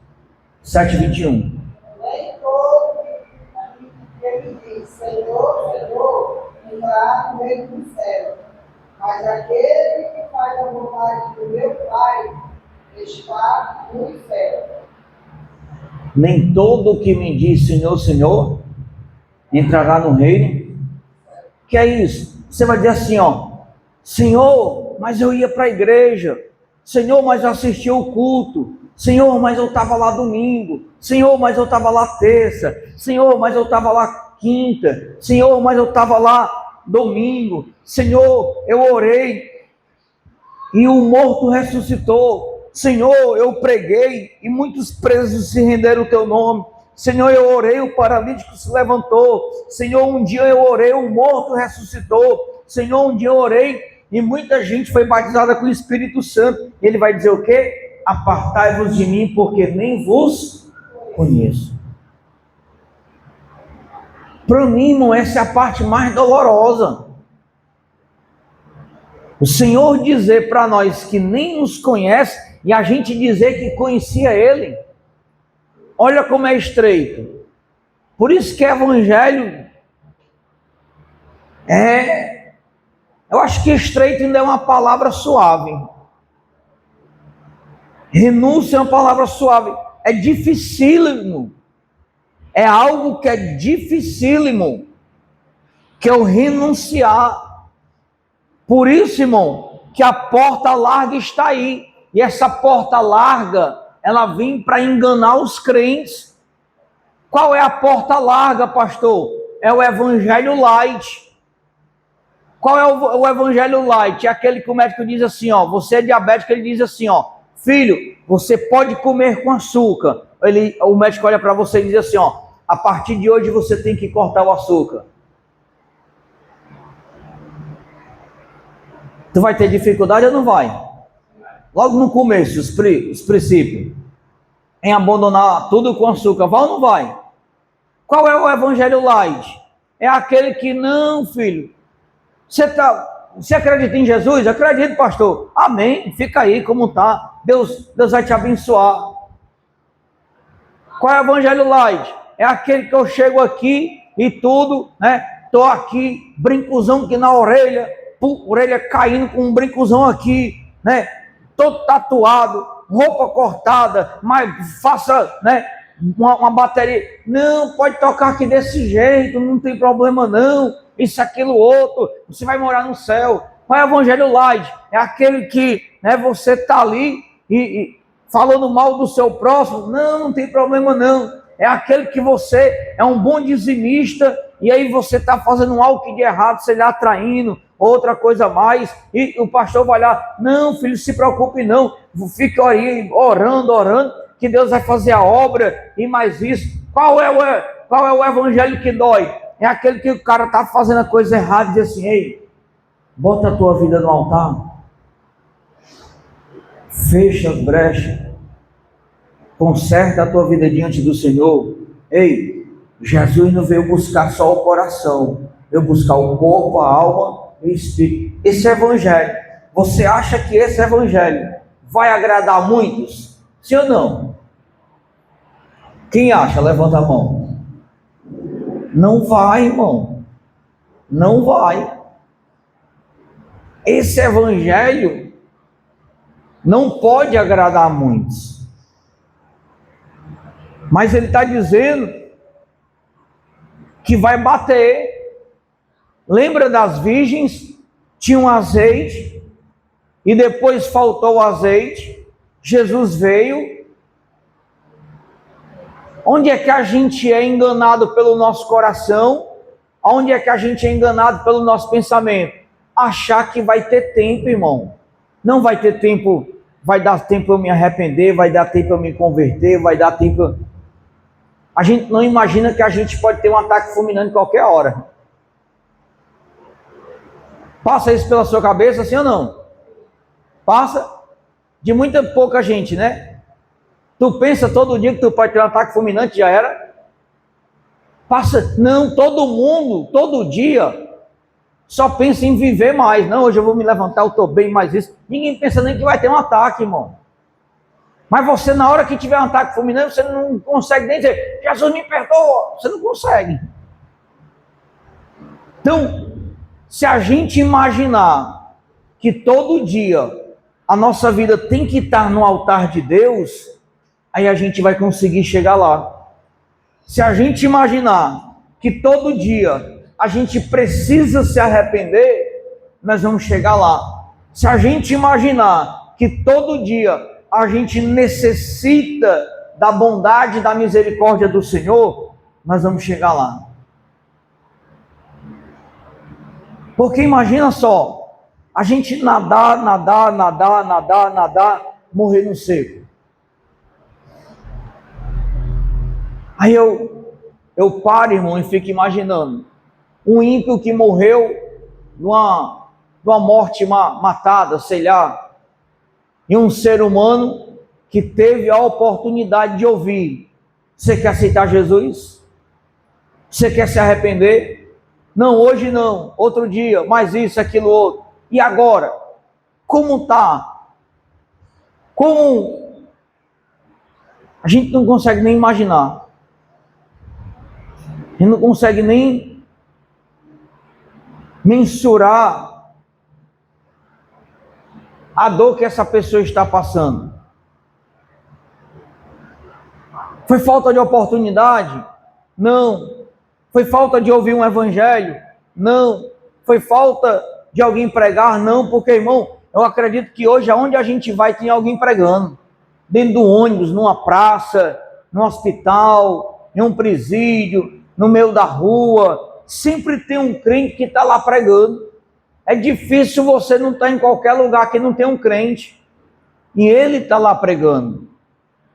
7,21. Nem todo que me diz, Senhor, Senhor, entrar no reino do céu, mas aquele que faz a vontade do meu Pai está no céu. Nem todo que me diz, Senhor, Senhor, entrará no reino. Que é isso? Você vai dizer assim, Senhor, mas eu ia para a igreja. Senhor, mas eu assisti o culto. Senhor, mas eu estava lá domingo. Senhor, mas eu estava lá terça. Senhor, mas eu estava lá quinta. Senhor, mas eu estava lá domingo. Senhor, eu orei e o morto ressuscitou. Senhor, eu preguei e muitos presos se renderam ao teu nome. Senhor, eu orei, o paralítico se levantou. Senhor, um dia eu orei, o morto ressuscitou. Senhor, um dia eu orei e muita gente foi batizada com o Espírito Santo. Ele vai dizer o quê? Apartai-vos de mim, porque nem vos conheço. Para mim, irmão, essa é a parte mais dolorosa. O Senhor dizer para nós que nem nos conhece e a gente dizer que conhecia Ele. Olha como é estreito. Por isso que o Evangelho é Eu acho que estreito ainda é uma palavra suave. Renúncia é uma palavra suave. É dificílimo. É algo que é dificílimo. Que eu renunciar. Por isso, irmão, que a porta larga está aí. E essa porta larga, ela vem para enganar os crentes. Qual é a porta larga, pastor? É o evangelho light. Qual é o evangelho light? É aquele que o médico diz assim, ó, você é diabético, ele diz assim, ó, filho, você pode comer com açúcar. O médico olha para você e diz assim, ó, a partir de hoje você tem que cortar o açúcar. Tu vai ter dificuldade ou não vai? Logo no começo, os princípios. Em abandonar tudo com açúcar, vai ou não vai? Qual é o evangelho light? É aquele que, não, filho, você acredita em Jesus? Acredito, pastor. Amém, fica aí como está. Deus vai te abençoar. Qual é o evangelho light? É aquele que eu chego aqui e tudo, né? Tô aqui, brincuzão aqui na orelha, orelha caindo com um brincuzão aqui, né? Todo tatuado, roupa cortada, mas faça, né? Uma bateria. Não, pode tocar aqui desse jeito, não tem problema não. Isso, aquilo, outro. Você vai morar no céu. Qual é o evangelho light? É aquele que, né? Você tá ali e falando mal do seu próximo. Não tem problema não. É aquele que você é um bom dizimista e aí você está fazendo algo de errado, você está atraindo outra coisa mais, e o pastor vai lá, não, filho, se preocupe não, fique orando, que Deus vai fazer a obra, e mais isso. Qual é o evangelho que dói? É aquele que o cara está fazendo a coisa errada e diz assim, ei, bota a tua vida no altar, fecha as brechas, conserta a tua vida diante do Senhor. Ei, Jesus não veio buscar só o coração, veio buscar o corpo, a alma e o espírito. Esse evangelho, você acha que esse evangelho vai agradar muitos? Sim ou não? Quem acha? Levanta a mão. Não vai, irmão. Não vai. Esse evangelho não pode agradar muitos. Mas ele está dizendo que vai bater. Lembra das virgens? Tinha um azeite e depois faltou o azeite. Jesus veio. Onde é que a gente é enganado pelo nosso coração? Onde é que a gente é enganado pelo nosso pensamento? Achar que vai ter tempo, irmão. Não vai ter tempo. Vai dar tempo eu me arrepender, vai dar tempo eu me converter, vai dar tempo. A gente não imagina que a gente pode ter um ataque fulminante qualquer hora. Passa isso pela sua cabeça, sim ou não? Passa? De muita pouca gente, né? Tu pensa todo dia que tu pode ter um ataque fulminante, já era? Passa, não, todo mundo, todo dia, só pensa em viver mais. Não, hoje eu vou me levantar, eu estou bem, mais isso. Ninguém pensa nem que vai ter um ataque, irmão. Mas você, na hora que tiver um ataque fulminante, você não consegue nem dizer, Jesus me perdoa. Você não consegue. Então, se a gente imaginar que todo dia a nossa vida tem que estar no altar de Deus, aí a gente vai conseguir chegar lá. Se a gente imaginar que todo dia a gente precisa se arrepender, nós vamos chegar lá. Se a gente imaginar que todo dia a gente necessita da bondade e da misericórdia do Senhor, nós vamos chegar lá. Porque imagina só, a gente nadar, morrer no seco. Aí eu paro, irmão, e fico imaginando um ímpio que morreu de uma morte matada, sei lá, e um ser humano que teve a oportunidade de ouvir: você quer aceitar Jesus? Você quer se arrepender? Não, hoje não, outro dia, mais isso, aquilo, outro. E agora? Como está? Como? A gente não consegue nem imaginar. A gente não consegue nem mensurar a dor que essa pessoa está passando? Foi falta de oportunidade? Não. Foi falta de ouvir um evangelho? Não. Foi falta de alguém pregar? Não, porque, irmão, eu acredito que hoje, aonde a gente vai, tem alguém pregando. Dentro do ônibus, numa praça, no hospital, em um presídio, no meio da rua, sempre tem um crente que está lá pregando. É difícil você não estar em qualquer lugar que não tem um crente. E ele está lá pregando.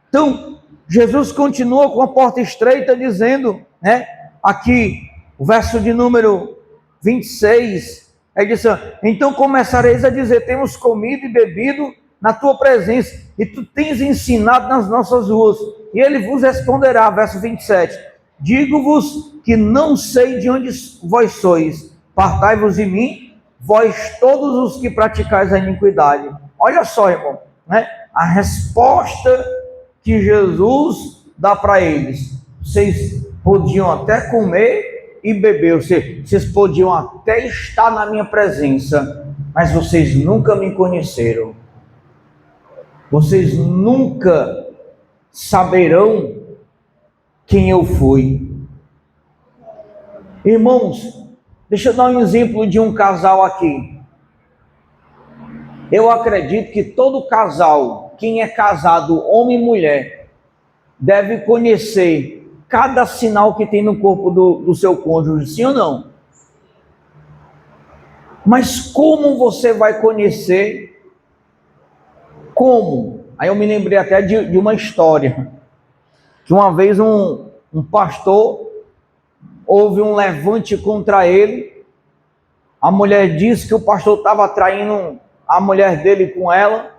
Então, Jesus continua com a porta estreita dizendo, né? Aqui, o verso de número 26, é disso: então começareis a dizer, temos comido e bebido na tua presença, e tu tens ensinado nas nossas ruas. E ele vos responderá, verso 27, digo-vos que não sei de onde vós sois, partai-vos de mim, vós todos os que praticais a iniquidade. Olha só, irmão, né? A resposta que Jesus dá para eles: vocês podiam até comer e beber, vocês podiam até estar na minha presença, mas vocês nunca me conheceram. Vocês nunca saberão quem eu fui. Irmãos, deixa eu dar um exemplo de um casal aqui. Eu acredito que todo casal, quem é casado, homem e mulher, deve conhecer cada sinal que tem no corpo do seu cônjuge, sim ou não? Mas como você vai conhecer? Como? Aí eu me lembrei até de uma história, que uma vez um pastor, houve um levante contra ele, a mulher disse que o pastor estava traindo a mulher dele com ela.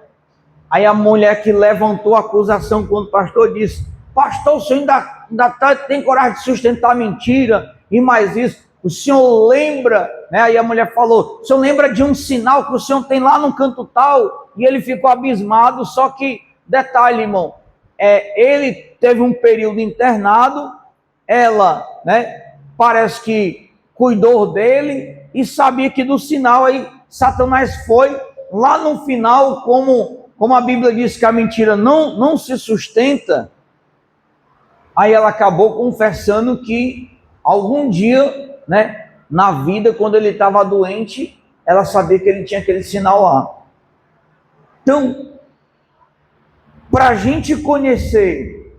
Aí a mulher que levantou a acusação quando o pastor disse: pastor, o senhor ainda tem coragem de sustentar mentira e mais isso, o senhor lembra, né? Aí a mulher falou: o senhor lembra de um sinal que o senhor tem lá no canto tal? E ele ficou abismado. Só que, detalhe, irmão, ele teve um período internado, ela, né, parece que cuidou dele e sabia que do sinal. Aí Satanás foi lá no final, como a Bíblia diz que a mentira não se sustenta, aí ela acabou confessando que algum dia, né, na vida, quando ele estava doente, ela sabia que ele tinha aquele sinal lá. Então, para a gente conhecer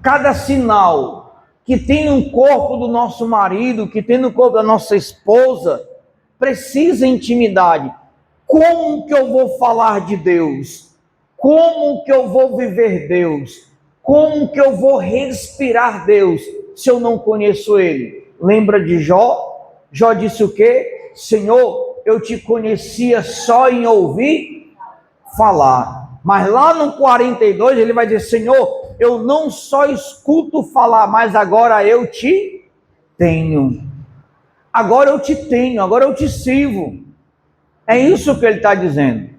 cada sinal que tem no corpo do nosso marido, que tem no corpo da nossa esposa, precisa intimidade. Como que eu vou falar de Deus? Como que eu vou viver Deus? Como que eu vou respirar Deus se eu não conheço Ele? Lembra de Jó? Jó disse o quê? Senhor, eu te conhecia só em ouvir falar. Mas lá no 42 ele vai dizer: Senhor, eu não só escuto falar, mas agora eu te tenho. Agora eu te tenho, agora eu te sirvo. É isso que ele está dizendo.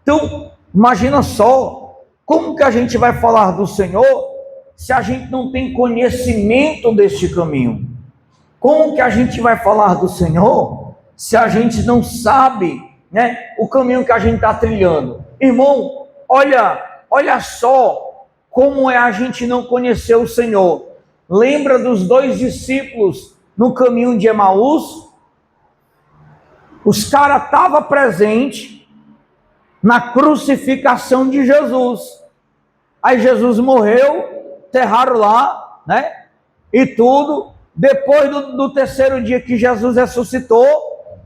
Então, imagina só, como que a gente vai falar do Senhor se a gente não tem conhecimento deste caminho? Como que a gente vai falar do Senhor se a gente não sabe, né, o caminho que a gente está trilhando? Irmão, olha só como é a gente não conhecer o Senhor. Lembra dos 2 discípulos no caminho de Emaús? Os caras estavam presentes na crucificação de Jesus. Aí Jesus morreu, enterraram lá, né? E tudo. Depois do 3º dia que Jesus ressuscitou,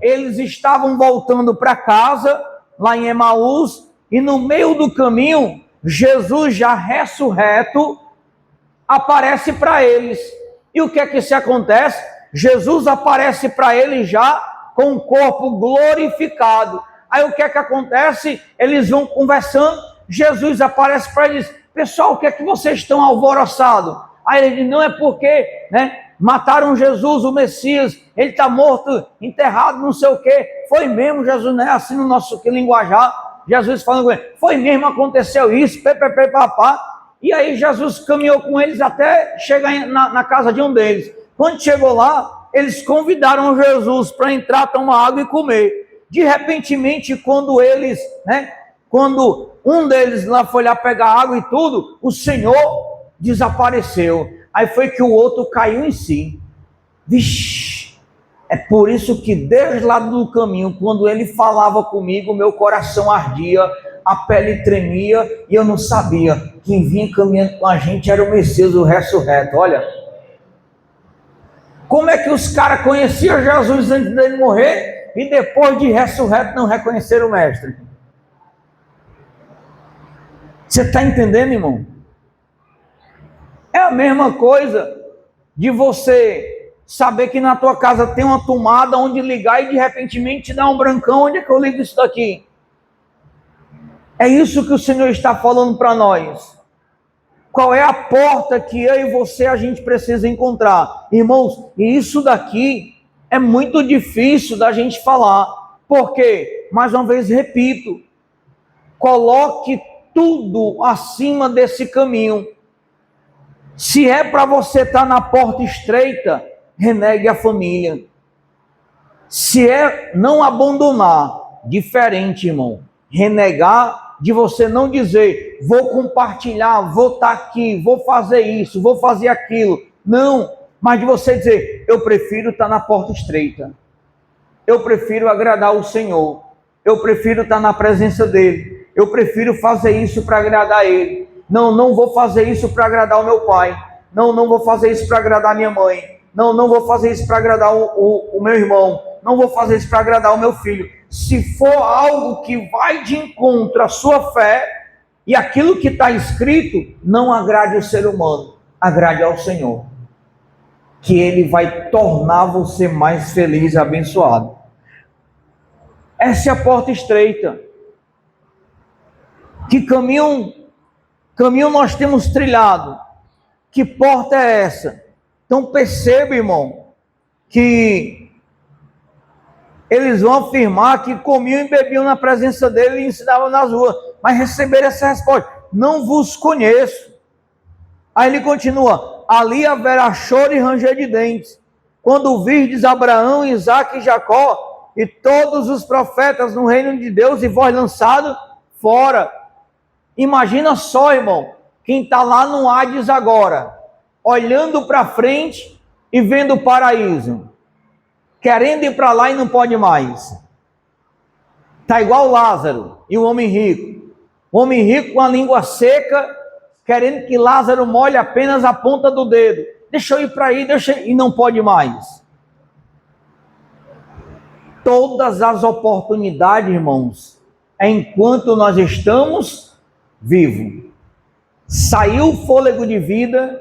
eles estavam voltando para casa, lá em Emaús, e no meio do caminho, Jesus já ressurreto aparece para eles. E o que é que se acontece? Jesus aparece para eles já com o corpo glorificado. Aí o que é que acontece? Eles vão conversando, Jesus aparece para eles: pessoal, o que é que vocês estão alvoroçados? Aí ele diz: não, é porque, né, mataram Jesus, o Messias, ele está morto, enterrado, não sei o quê. Foi mesmo, Jesus, né? Assim no nosso linguajar, Jesus falando com ele: foi mesmo, aconteceu isso, papá. E aí Jesus caminhou com eles até chegar na casa de um deles. Quando chegou lá, eles convidaram Jesus para entrar, tomar água e comer. de repentemente, quando eles, quando um deles lá foi lá pegar água e tudo, o Senhor desapareceu. Aí foi que o outro caiu em si. Vixe, é por isso que desde lá do caminho, quando ele falava comigo, meu coração ardia, a pele tremia e eu não sabia. Quem vinha caminhando com a gente era o Messias, o ressurreto. Olha, como é que os caras conheciam Jesus antes dele morrer e depois de ressurreto não reconheceram o Mestre? Você está entendendo, irmão? É a mesma coisa de você saber que na tua casa tem uma tomada onde ligar e de repente te dá um brancão. Onde é que eu ligo isso daqui? É isso que o Senhor está falando para nós. Qual é a porta que eu e você a gente precisa encontrar? Irmãos, e isso daqui é muito difícil da gente falar. Por quê? Mais uma vez repito, coloque tudo acima desse caminho. Se é para você estar na porta estreita, renegue a família. Se é não abandonar, diferente, irmão. Renegar de você não dizer, vou compartilhar, vou estar aqui, vou fazer isso, vou fazer aquilo. Não, mas de você dizer, eu prefiro estar na porta estreita. Eu prefiro agradar o Senhor. Eu prefiro estar na presença dEle. Eu prefiro fazer isso para agradar Ele. Não vou fazer isso para agradar o meu pai. Não vou fazer isso para agradar a minha mãe. Não vou fazer isso para agradar o meu irmão. Não vou fazer isso para agradar o meu filho. Se for algo que vai de encontro à sua fé e aquilo que está escrito, não agrade o ser humano, agrade ao Senhor. Que Ele vai tornar você mais feliz e abençoado. Essa é a porta estreita. Que caminho nós temos trilhado? Que porta é essa? Então perceba, irmão, que eles vão afirmar que comiam e bebiam na presença dele e ensinavam nas ruas, mas receberam essa resposta, não vos conheço. Aí ele continua, ali haverá choro e ranger de dentes, quando virdes Abraão, Isaque e Jacó, e todos os profetas no reino de Deus, e vós lançado fora. Imagina só, irmão, quem está lá no Hades agora, olhando para frente e vendo o paraíso, querendo ir para lá e não pode mais. Está igual Lázaro e o homem rico. O homem rico com a língua seca, querendo que Lázaro molhe apenas a ponta do dedo. Deixa eu ir para aí, e não pode mais. Todas as oportunidades, irmãos, é enquanto nós estamos vivos. Saiu o fôlego de vida,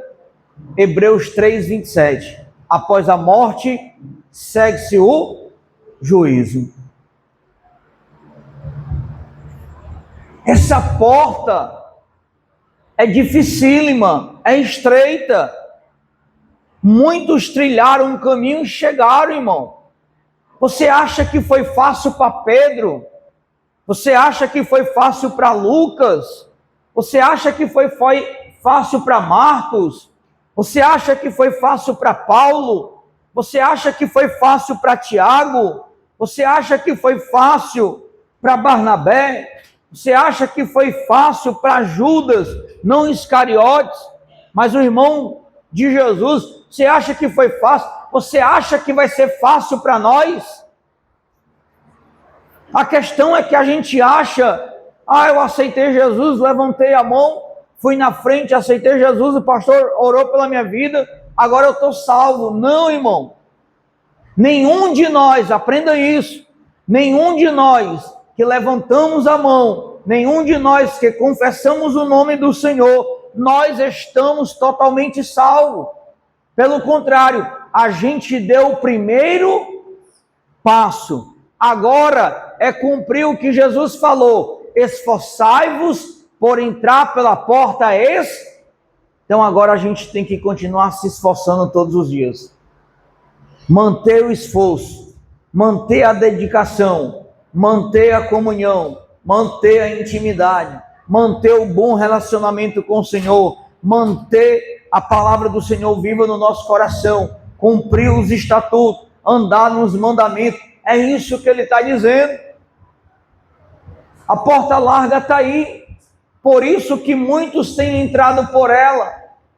Hebreus 3:27. Após a morte, segue-se o juízo. Essa porta é dificílima, é estreita. Muitos trilharam um caminho e chegaram, irmão. Você acha que foi fácil para Pedro? Você acha que foi fácil para Lucas? Você acha que foi fácil para Marcos? Você acha que foi fácil para Paulo? Você acha que foi fácil para Tiago? Você acha que foi fácil para Barnabé? Você acha que foi fácil para Judas, não Iscariotes, mas o irmão de Jesus? Você acha que foi fácil? Você acha que vai ser fácil para nós? A questão é que a gente acha, eu aceitei Jesus, levantei a mão, fui na frente, aceitei Jesus, o pastor orou pela minha vida, agora eu estou salvo. Não, irmão. Nenhum de nós, aprenda isso, nenhum de nós que levantamos a mão, nenhum de nós que confessamos o nome do Senhor, nós estamos totalmente salvos. Pelo contrário, a gente deu o primeiro passo. Agora é cumprir o que Jesus falou, esforçai-vos por entrar pela porta Então agora a gente tem que continuar se esforçando todos os dias. Manter o esforço, manter a dedicação, manter a comunhão, manter a intimidade, manter o bom relacionamento com o Senhor, manter a palavra do Senhor viva no nosso coração, cumprir os estatutos, andar nos mandamentos, É isso que ele está dizendo. A porta larga está aí. Por isso que muitos têm entrado por ela.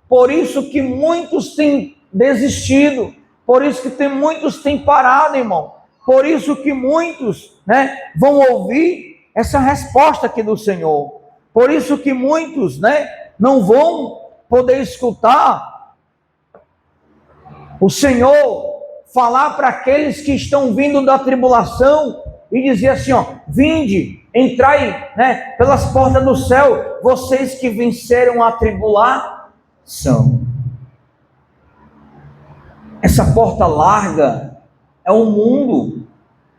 Por isso que muitos têm desistido. Por isso que muitos têm parado, irmão. Por isso que muitos, vão ouvir essa resposta aqui do Senhor. Por isso que muitos, não vão poder escutar o Senhor falar para aqueles que estão vindo da tribulação e dizer assim, vinde, entrai, pelas portas do céu, vocês que venceram a tribulação. Essa porta larga é o mundo.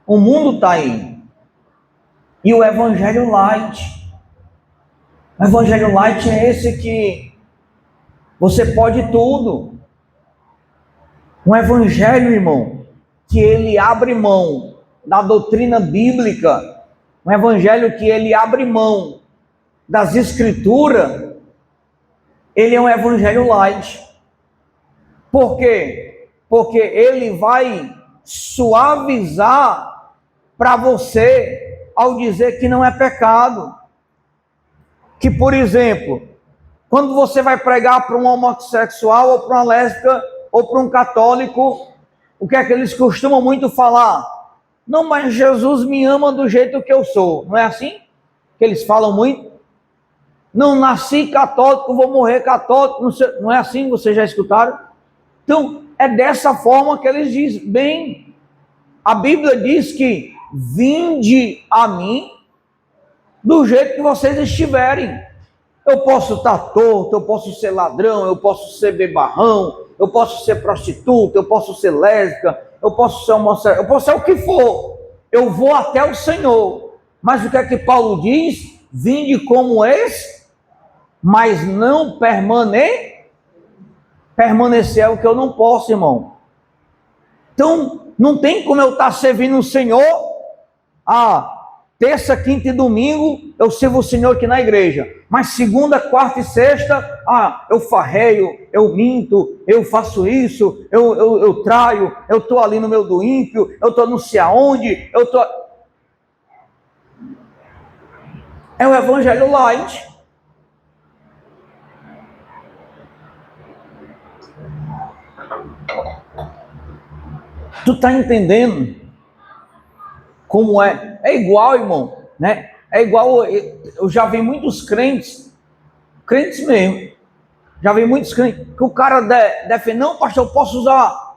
O mundo está aí. E o Evangelho Light. O Evangelho Light é esse que você pode tudo. Um Evangelho, irmão, que ele abre mão da doutrina bíblica. Um Evangelho que ele abre mão das Escrituras. Ele é um Evangelho Light. Por quê? Porque ele vai suavizar para você ao dizer que não é pecado. Que, por exemplo, quando você vai pregar para um homossexual ou para uma lésbica ou para um católico, o que é que eles costumam muito falar? Não, mas Jesus me ama do jeito que eu sou. Não é assim que eles falam muito? Não nasci católico, vou morrer católico. Não é assim, vocês já escutaram? Então, é dessa forma que eles dizem. Bem, a Bíblia diz que vinde a mim do jeito que vocês estiverem. Eu posso estar torto, eu posso ser ladrão, eu posso ser bebarrão, eu posso ser prostituta, eu posso ser lésbica, eu posso ser homossexual, eu posso ser o que for. Eu vou até o Senhor. Mas o que é que Paulo diz? Vinde como esse, mas não permanecer é o que eu não posso, irmão. Então, não tem como eu estar servindo o Senhor terça, quinta e domingo, eu sirvo o Senhor aqui na igreja. Mas segunda, quarta e sexta, eu farreio, eu minto, eu faço isso, eu traio, eu estou ali no meu do ímpio, eu estou não sei aonde, É o Evangelho Light. Tu está entendendo como é? É igual, irmão, É igual, eu já vi muitos crentes mesmo, já vi muitos crentes, que o cara defende, não, pastor, eu posso usar,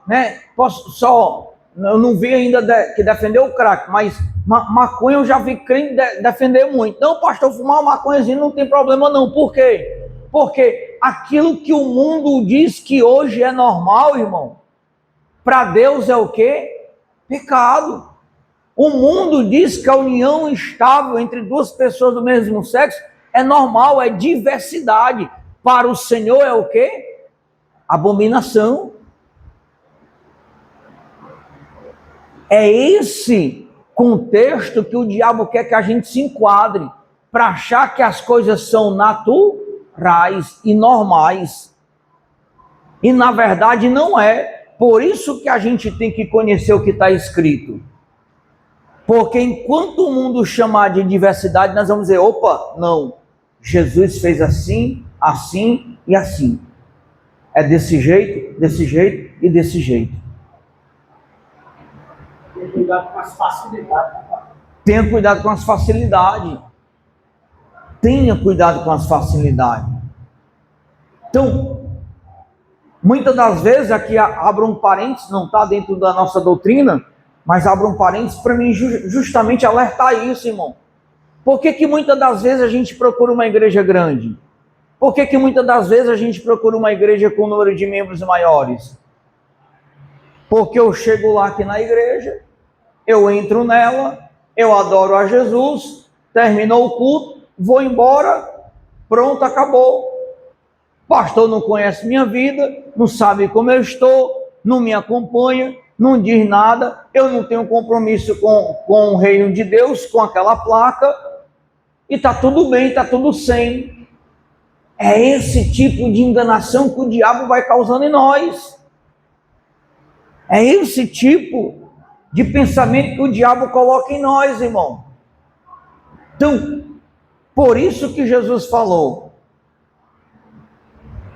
posso só, eu não vi ainda que defendeu o crack, mas maconha eu já vi crente defender muito. Não, pastor, fumar uma maconhazinha não tem problema não. Por quê? Porque aquilo que o mundo diz que hoje é normal, irmão, para Deus é o quê? Pecado. O mundo diz que a união estável entre duas pessoas do mesmo sexo é normal, é diversidade. Para o Senhor é o quê? Abominação. É esse contexto que o diabo quer que a gente se enquadre, para achar que as coisas são naturais e normais. E na verdade não é. Por isso que a gente tem que conhecer o que está escrito. Porque enquanto o mundo chamar de diversidade, nós vamos dizer, opa, não, Jesus fez assim, assim e assim. É desse jeito e desse jeito. Tenha cuidado com as facilidades. Tenha cuidado com as facilidades. Tenha cuidado com as facilidades. Então, muitas das vezes, aqui abro um parênteses, não está dentro da nossa doutrina, mas abro um parênteses para mim justamente alertar isso, irmão. Por que muitas das vezes a gente procura uma igreja grande? Por que muitas das vezes a gente procura uma igreja com um número de membros maiores? Porque eu chego lá aqui na igreja, eu entro nela, eu adoro a Jesus, terminou o culto, vou embora, pronto, acabou. Pastor não conhece minha vida, não sabe como eu estou, não me acompanha, não diz nada, eu não tenho compromisso com o reino de Deus, com aquela placa, e está tudo bem, está tudo sem. É esse tipo de enganação que o diabo vai causando em nós. É esse tipo de pensamento que o diabo coloca em nós, irmão. Então, por isso que Jesus falou: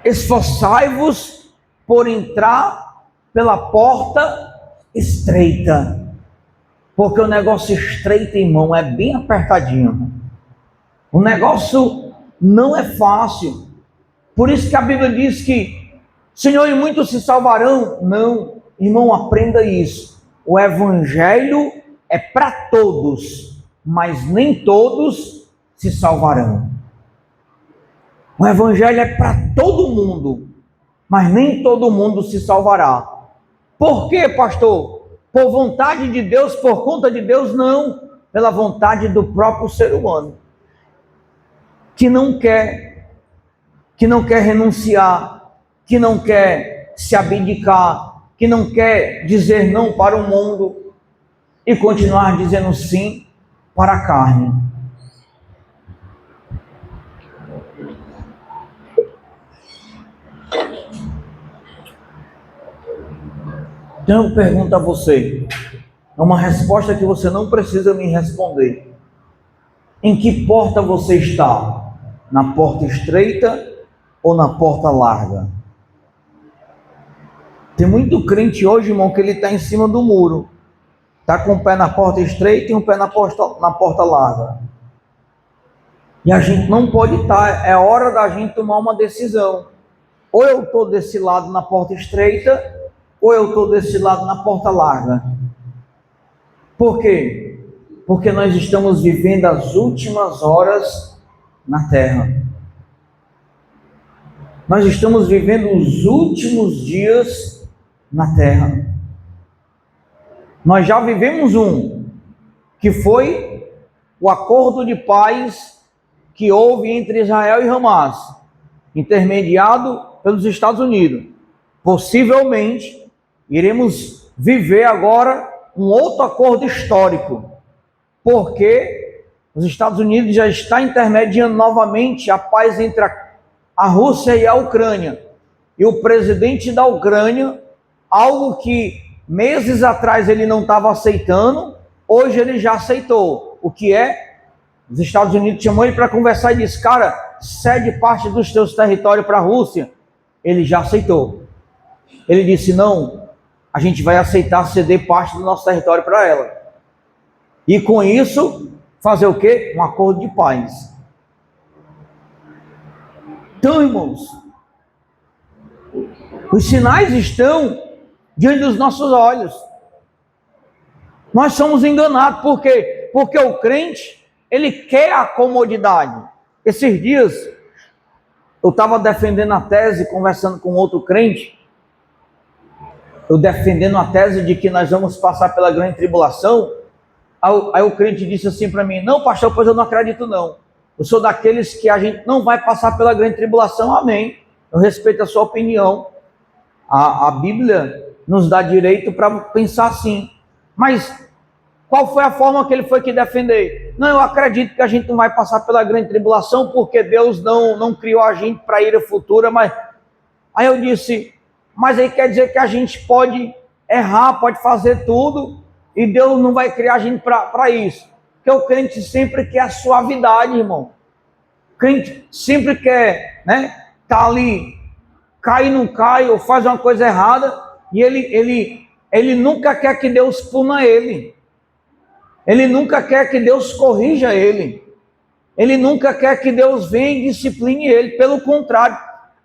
esforçai-vos por entrar pela porta estreita, porque o negócio estreito, irmão, é bem apertadinho. O negócio não é fácil. Por isso que a Bíblia diz que, Senhor, e muitos se salvarão. Não, irmão, aprenda isso. O evangelho é para todos, mas nem todos se salvarão. O evangelho é para todo mundo, mas nem todo mundo se salvará. Por quê, pastor? Por vontade de Deus, por conta de Deus? Não, pela vontade do próprio ser humano, que não quer renunciar, que não quer se abdicar, que não quer dizer não para o mundo e continuar dizendo sim para a carne. Então eu pergunto a você, é uma resposta que você não precisa me responder. Em que porta você está? Na porta estreita ou na porta larga? Tem muito crente hoje, irmão, que ele está em cima do muro. Está com um pé na porta estreita e um pé na porta larga. E a gente não pode estar, é hora da gente tomar uma decisão. Ou eu estou desse lado na porta estreita, ou eu estou desse lado na porta larga. Por quê? Porque nós estamos vivendo as últimas horas na terra. Nós estamos vivendo os últimos dias na terra. Nós já vivemos um, que foi o acordo de paz que houve entre Israel e Hamas, intermediado pelos Estados Unidos. Possivelmente, iremos viver agora um outro acordo histórico, porque os Estados Unidos já está intermediando novamente a paz entre a Rússia e a Ucrânia. E o presidente da Ucrânia, algo que meses atrás ele não estava aceitando, hoje ele já aceitou. O que é? Os Estados Unidos chamou ele para conversar e disse: cara, cede parte dos teus territórios para a Rússia. Ele já aceitou. Ele disse: não, a gente vai aceitar ceder parte do nosso território para ela. E com isso, fazer o quê? Um acordo de paz. Então, irmãos, os sinais estão diante dos nossos olhos. Nós somos enganados. Por quê? Porque o crente, ele quer a comodidade. Esses dias, eu estava defendendo a tese, conversando com outro crente, eu defendendo a tese de que nós vamos passar pela grande tribulação. Aí o crente disse assim para mim: não, pastor, pois eu não acredito não. Eu sou daqueles que a gente não vai passar pela grande tribulação. Amém. Eu respeito a sua opinião. A Bíblia nos dá direito para pensar assim. Mas qual foi a forma que ele foi que defender? Não, eu acredito que a gente não vai passar pela grande tribulação porque Deus não criou a gente para ira futura. Mas aí eu disse: mas aí quer dizer que a gente pode errar, pode fazer tudo e Deus não vai criar a gente para isso. Porque o crente sempre quer a suavidade, irmão. O crente sempre quer, né, tá ali, cai, não cai, ou faz uma coisa errada, e ele nunca quer que Deus puna ele. Ele nunca quer que Deus corrija ele. Ele nunca quer que Deus venha e discipline ele. Pelo contrário,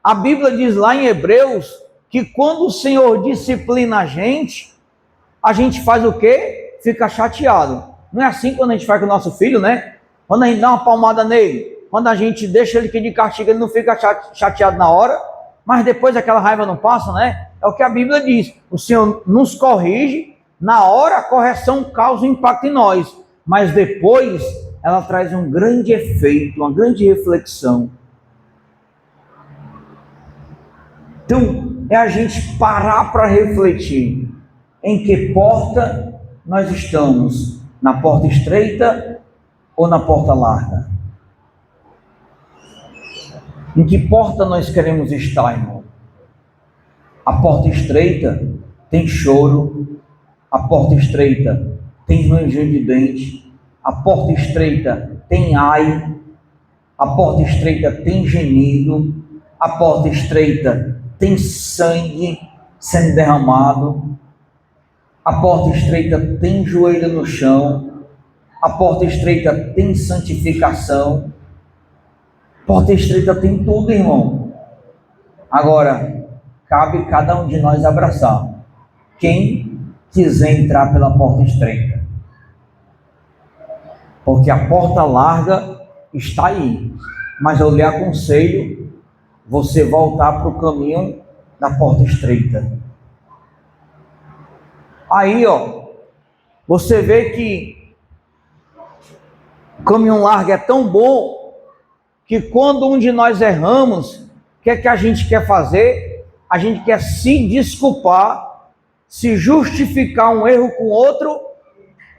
a Bíblia diz lá em Hebreus que quando o Senhor disciplina a gente faz o quê? Fica chateado. Não é assim quando a gente faz com o nosso filho, né? Quando a gente dá uma palmada nele, quando a gente deixa ele que de castigo, ele não fica chateado na hora, mas depois aquela raiva não passa, né? É o que a Bíblia diz. O Senhor nos corrige, na hora a correção causa um impacto em nós, mas depois ela traz um grande efeito, uma grande reflexão. Então, é a gente parar para refletir em que porta nós estamos, na porta estreita ou na porta larga? Em que porta nós queremos estar, irmão? A porta estreita tem choro, a a porta estreita tem ranger de dente, a porta estreita tem ai, a porta estreita tem gemido, a porta estreita tem sangue sendo derramado, a porta estreita tem joelho no chão, a porta estreita tem santificação, a porta estreita tem tudo, irmão. Agora, cabe cada um de nós abraçar quem quiser entrar pela porta estreita, porque a porta larga está aí, mas eu lhe aconselho você voltar para o caminho da porta estreita. Aí, você vê que o caminho largo é tão bom que quando um de nós erramos, o que é que a gente quer fazer? A gente quer se desculpar, se justificar um erro com outro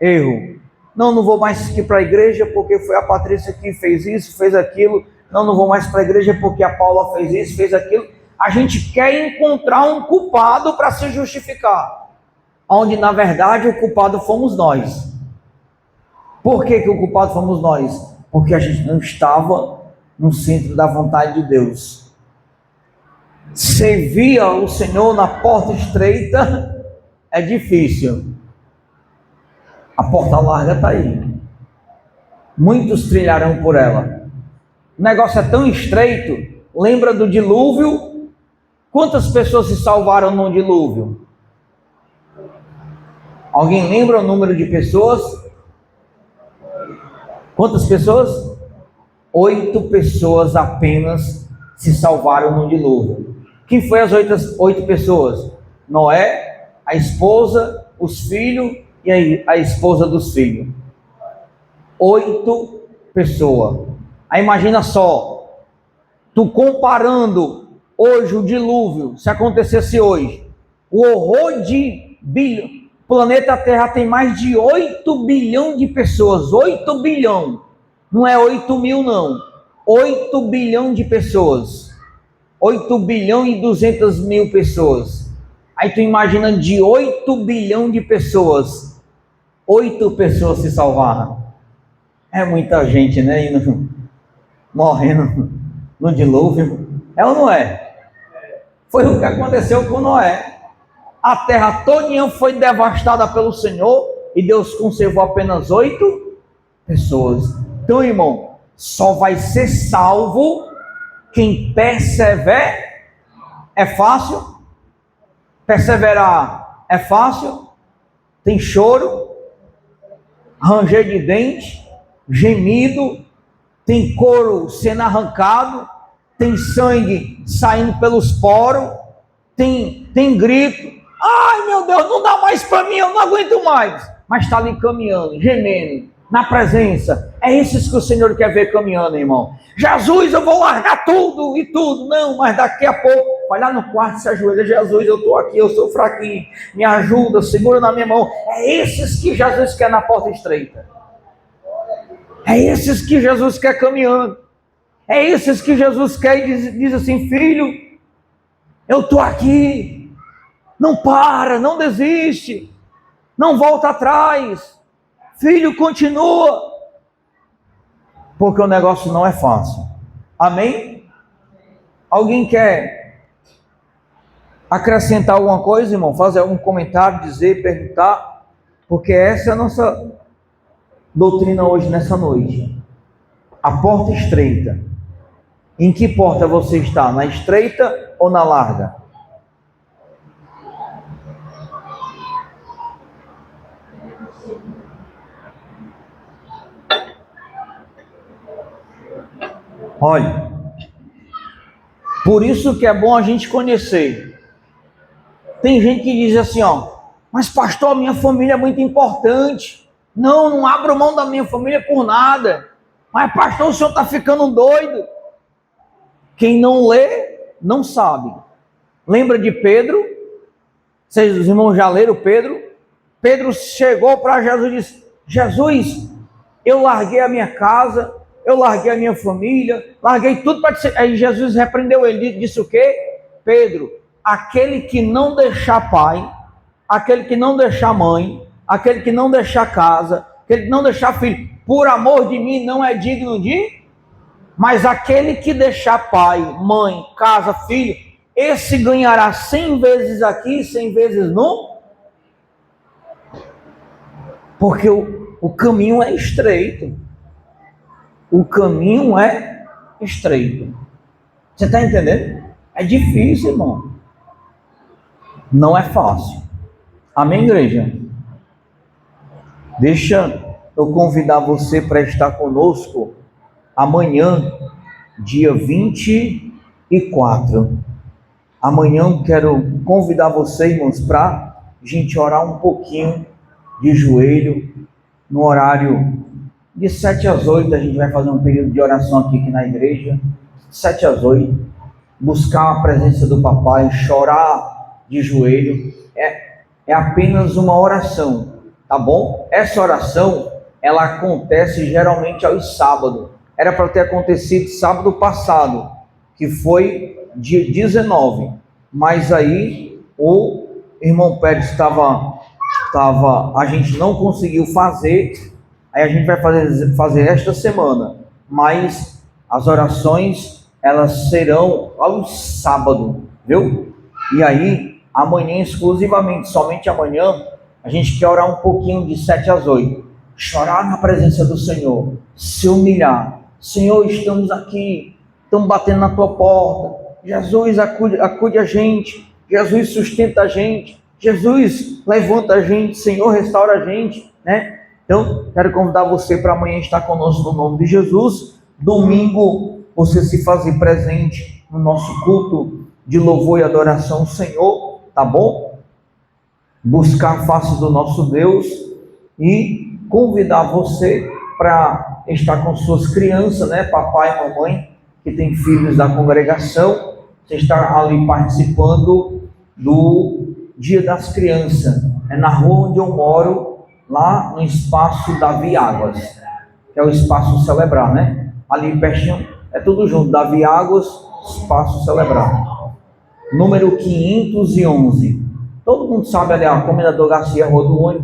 erro. Não vou mais aqui para a igreja porque foi a Patrícia que fez isso, fez aquilo. Não vou mais para a igreja porque a Paula fez isso, fez aquilo. A gente quer encontrar um culpado para se justificar, onde na verdade o culpado fomos nós. Por que o culpado fomos nós? Porque a gente não estava no centro da vontade de Deus. Servir o Senhor na porta estreita é difícil. A porta larga está aí. Muitos trilharão por ela. O negócio é tão estreito. Lembra do dilúvio? Quantas pessoas se salvaram no dilúvio? Alguém lembra o número de pessoas? Quantas pessoas? 8 pessoas apenas se salvaram no dilúvio. Quem foi as 8 pessoas? Noé, a esposa, os filhos e a esposa dos filhos. 8 pessoas. Aí imagina só, tu comparando hoje o dilúvio, se acontecesse hoje, o horror de bilhão. O planeta Terra tem mais de 8 bilhões de pessoas. 8 bilhão. Não é 8 mil, não. 8 bilhão de pessoas. 8 bilhão e 200 mil pessoas. Aí tu imagina de 8 bilhão de pessoas, 8 pessoas se salvaram. É muita gente, né? Indo, morrendo no dilúvio. É ou não é? Foi o que aconteceu com Noé. A terra todinha foi devastada pelo Senhor e Deus conservou apenas 8 pessoas. Então, irmão, só vai ser salvo quem persevera. É fácil? Perseverar é fácil? Tem choro, ranger de dente, gemido, tem couro sendo arrancado, tem sangue saindo pelos poros, tem grito. Ai, meu Deus, não dá mais para mim, eu não aguento mais. Mas está ali caminhando, gemendo, na presença. É esses que o Senhor quer ver caminhando, irmão. Jesus, eu vou largar tudo e tudo. Não, mas daqui a pouco, vai lá no quarto, se ajoelha. Jesus, eu estou aqui, eu sou fraquinho. Me ajuda, segura na minha mão. É esses que Jesus quer na porta estreita. É esses que Jesus quer caminhando. É esses que Jesus quer e diz assim: filho, eu estou aqui. Não para, não desiste, não volta atrás, filho, continua, porque o negócio não é fácil. Amém? Alguém quer acrescentar alguma coisa, irmão? Fazer algum comentário, dizer, perguntar? Porque essa é a nossa doutrina hoje, nessa noite. A porta estreita. Em que porta você está? Na estreita ou na larga? Olha, por isso que é bom a gente conhecer. Tem gente que diz assim, mas pastor, minha família é muito importante. Não abro mão da minha família por nada. Mas pastor, o senhor está ficando doido. Quem não lê, não sabe. Lembra de Pedro? Vocês, os irmãos já leram Pedro? Pedro chegou para Jesus e disse: Jesus, eu larguei a minha casa, eu larguei a minha família, larguei tudo para te... Aí Jesus repreendeu ele, disse o quê? Pedro, aquele que não deixar pai, aquele que não deixar mãe, aquele que não deixar casa, aquele que não deixar filho, por amor de mim não é digno de... Mas aquele que deixar pai, mãe, casa, filho, esse ganhará 100 vezes aqui, 100 vezes no... Porque o caminho é estreito. O caminho é estreito. Você está entendendo? É difícil, irmão. Não é fácil. Amém, igreja? Deixa eu convidar você para estar conosco amanhã, dia 24. Amanhã eu quero convidar você, irmãos, para a gente orar um pouquinho de joelho, no horário de 7 às 8, a gente vai fazer um período de oração aqui na igreja, 7 às 8, buscar a presença do papai, chorar de joelho, é apenas uma oração, tá bom? Essa oração, ela acontece geralmente aos sábados, era para ter acontecido sábado passado, que foi dia 19, mas aí o irmão Pérez a gente não conseguiu fazer, aí a gente vai fazer esta semana, mas as orações, elas serão aos sábados, viu? E aí, amanhã exclusivamente, somente amanhã, a gente quer orar um pouquinho de 7 às 8, chorar na presença do Senhor, se humilhar. Senhor, estamos aqui, estamos batendo na tua porta, Jesus, acude a gente, Jesus, sustenta a gente, Jesus, levanta a gente, Senhor, restaura a gente, né? Então, quero convidar você para amanhã estar conosco no nome de Jesus. Domingo, você se fazer presente no nosso culto de louvor e adoração ao Senhor, tá bom? Buscar a face do nosso Deus e convidar você para estar com suas crianças, né? Papai e mamãe, que tem filhos da congregação, você está ali participando do Dia das Crianças, é na rua onde eu moro, lá no espaço Davi Águas, que é o espaço Celebrar, né? Ali pertinho, é tudo junto, Davi Águas, espaço Celebrar. Número 511. Todo mundo sabe ali, a Comendador Garcia, a rua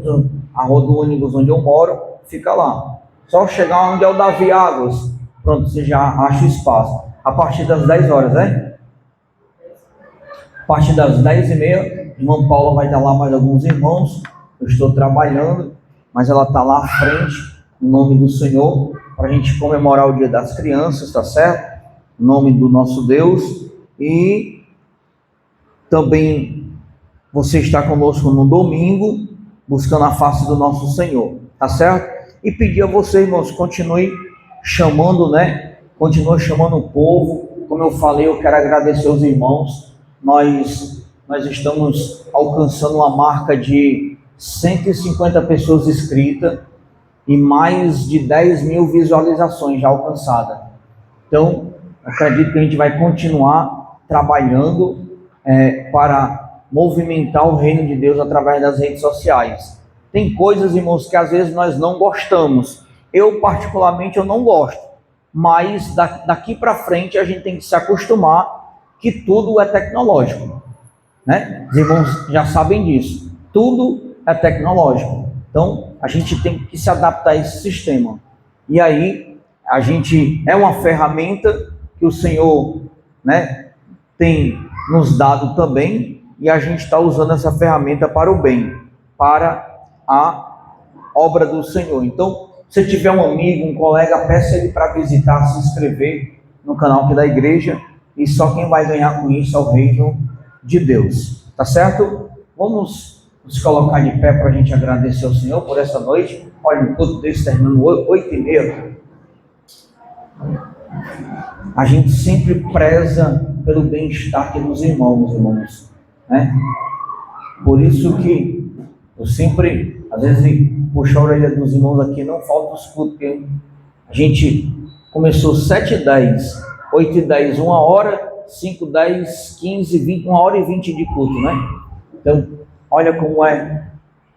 do ônibus onde eu moro, fica lá. Só chegar onde é o Davi Águas, pronto, você já acha o espaço. A partir das 10 horas, né? A partir das 10h30, irmã Paula vai estar lá, mais alguns irmãos. Eu estou trabalhando, mas ela está lá à frente, em nome do Senhor, para a gente comemorar o Dia das Crianças, tá certo? Em nome do nosso Deus. E também você está conosco no domingo, buscando a face do nosso Senhor, tá certo? E pedir a você, irmãos, continue chamando, né? Continue chamando o povo. Como eu falei, eu quero agradecer aos irmãos. Nós estamos alcançando uma marca de 150 pessoas inscritas e mais de 10 mil visualizações já alcançadas. Então, acredito que a gente vai continuar trabalhando para movimentar o reino de Deus através das redes sociais. Tem coisas, irmãos, que às vezes nós não gostamos. Eu, particularmente, eu não gosto. Mas daqui para frente a gente tem que se acostumar que tudo é tecnológico, né? Os irmãos já sabem disso. Tudo é tecnológico. Então, a gente tem que se adaptar a esse sistema. E aí, a gente é uma ferramenta que o Senhor, né, tem nos dado também, e a gente está usando essa ferramenta para o bem, para a obra do Senhor. Então, se tiver um amigo, um colega, peça ele para visitar, se inscrever no canal aqui da igreja, e só quem vai ganhar com isso é o reino de Deus, tá certo? Vamos nos colocar de pé para a gente agradecer ao Senhor por essa noite. Olha, o culto desse terminando 8h30. A gente sempre preza pelo bem-estar dos irmãos, né? Por isso que eu sempre, às vezes, puxo a orelha dos irmãos aqui, não falta os cultos, porque a gente começou 7h10, 8h10, 1 hora, 5h10, 15, 20, 1h20 de culto, né? Então, olha como é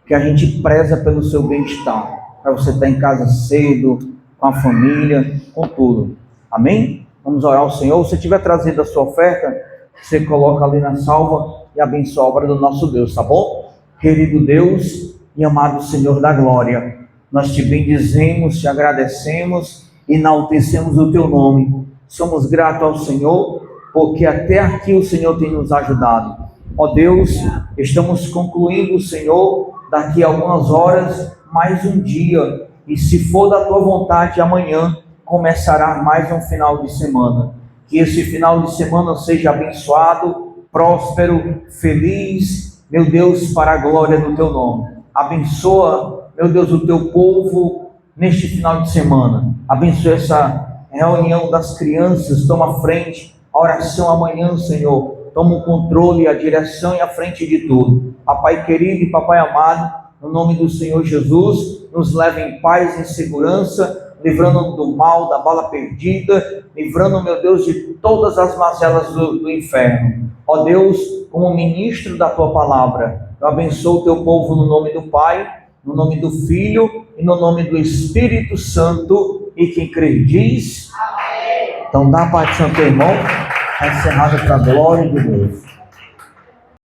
que a gente preza pelo seu bem-estar, para você estar em casa cedo, com a família, com tudo. Amém? Vamos orar ao Senhor. Se você tiver trazido a sua oferta, você coloca ali na salva e abençoa a obra do nosso Deus, tá bom? Querido Deus e amado Senhor da glória, nós te bendizemos, te agradecemos, enaltecemos o teu nome. Somos gratos ao Senhor, porque até aqui o Senhor tem nos ajudado. Ó Deus, estamos concluindo, Senhor, daqui a algumas horas, mais um dia. E se for da tua vontade, amanhã começará mais um final de semana. Que esse final de semana seja abençoado, próspero, feliz, meu Deus, para a glória do teu nome. Abençoa, meu Deus, o teu povo neste final de semana. Abençoa essa reunião das crianças, toma a frente, a oração amanhã, Senhor. Toma o controle, a direção e a frente de tudo. Papai querido e papai amado, no nome do Senhor Jesus, nos leve em paz e em segurança, livrando do mal, da bala perdida, livrando, meu Deus, de todas as mazelas do inferno. Ó Deus, como ministro da tua palavra, eu abençoo o teu povo no nome do Pai, no nome do Filho e no nome do Espírito Santo. E quem crê diz: amém. Então dá a paz do Santo Irmão, está encerrado para a glória de Deus.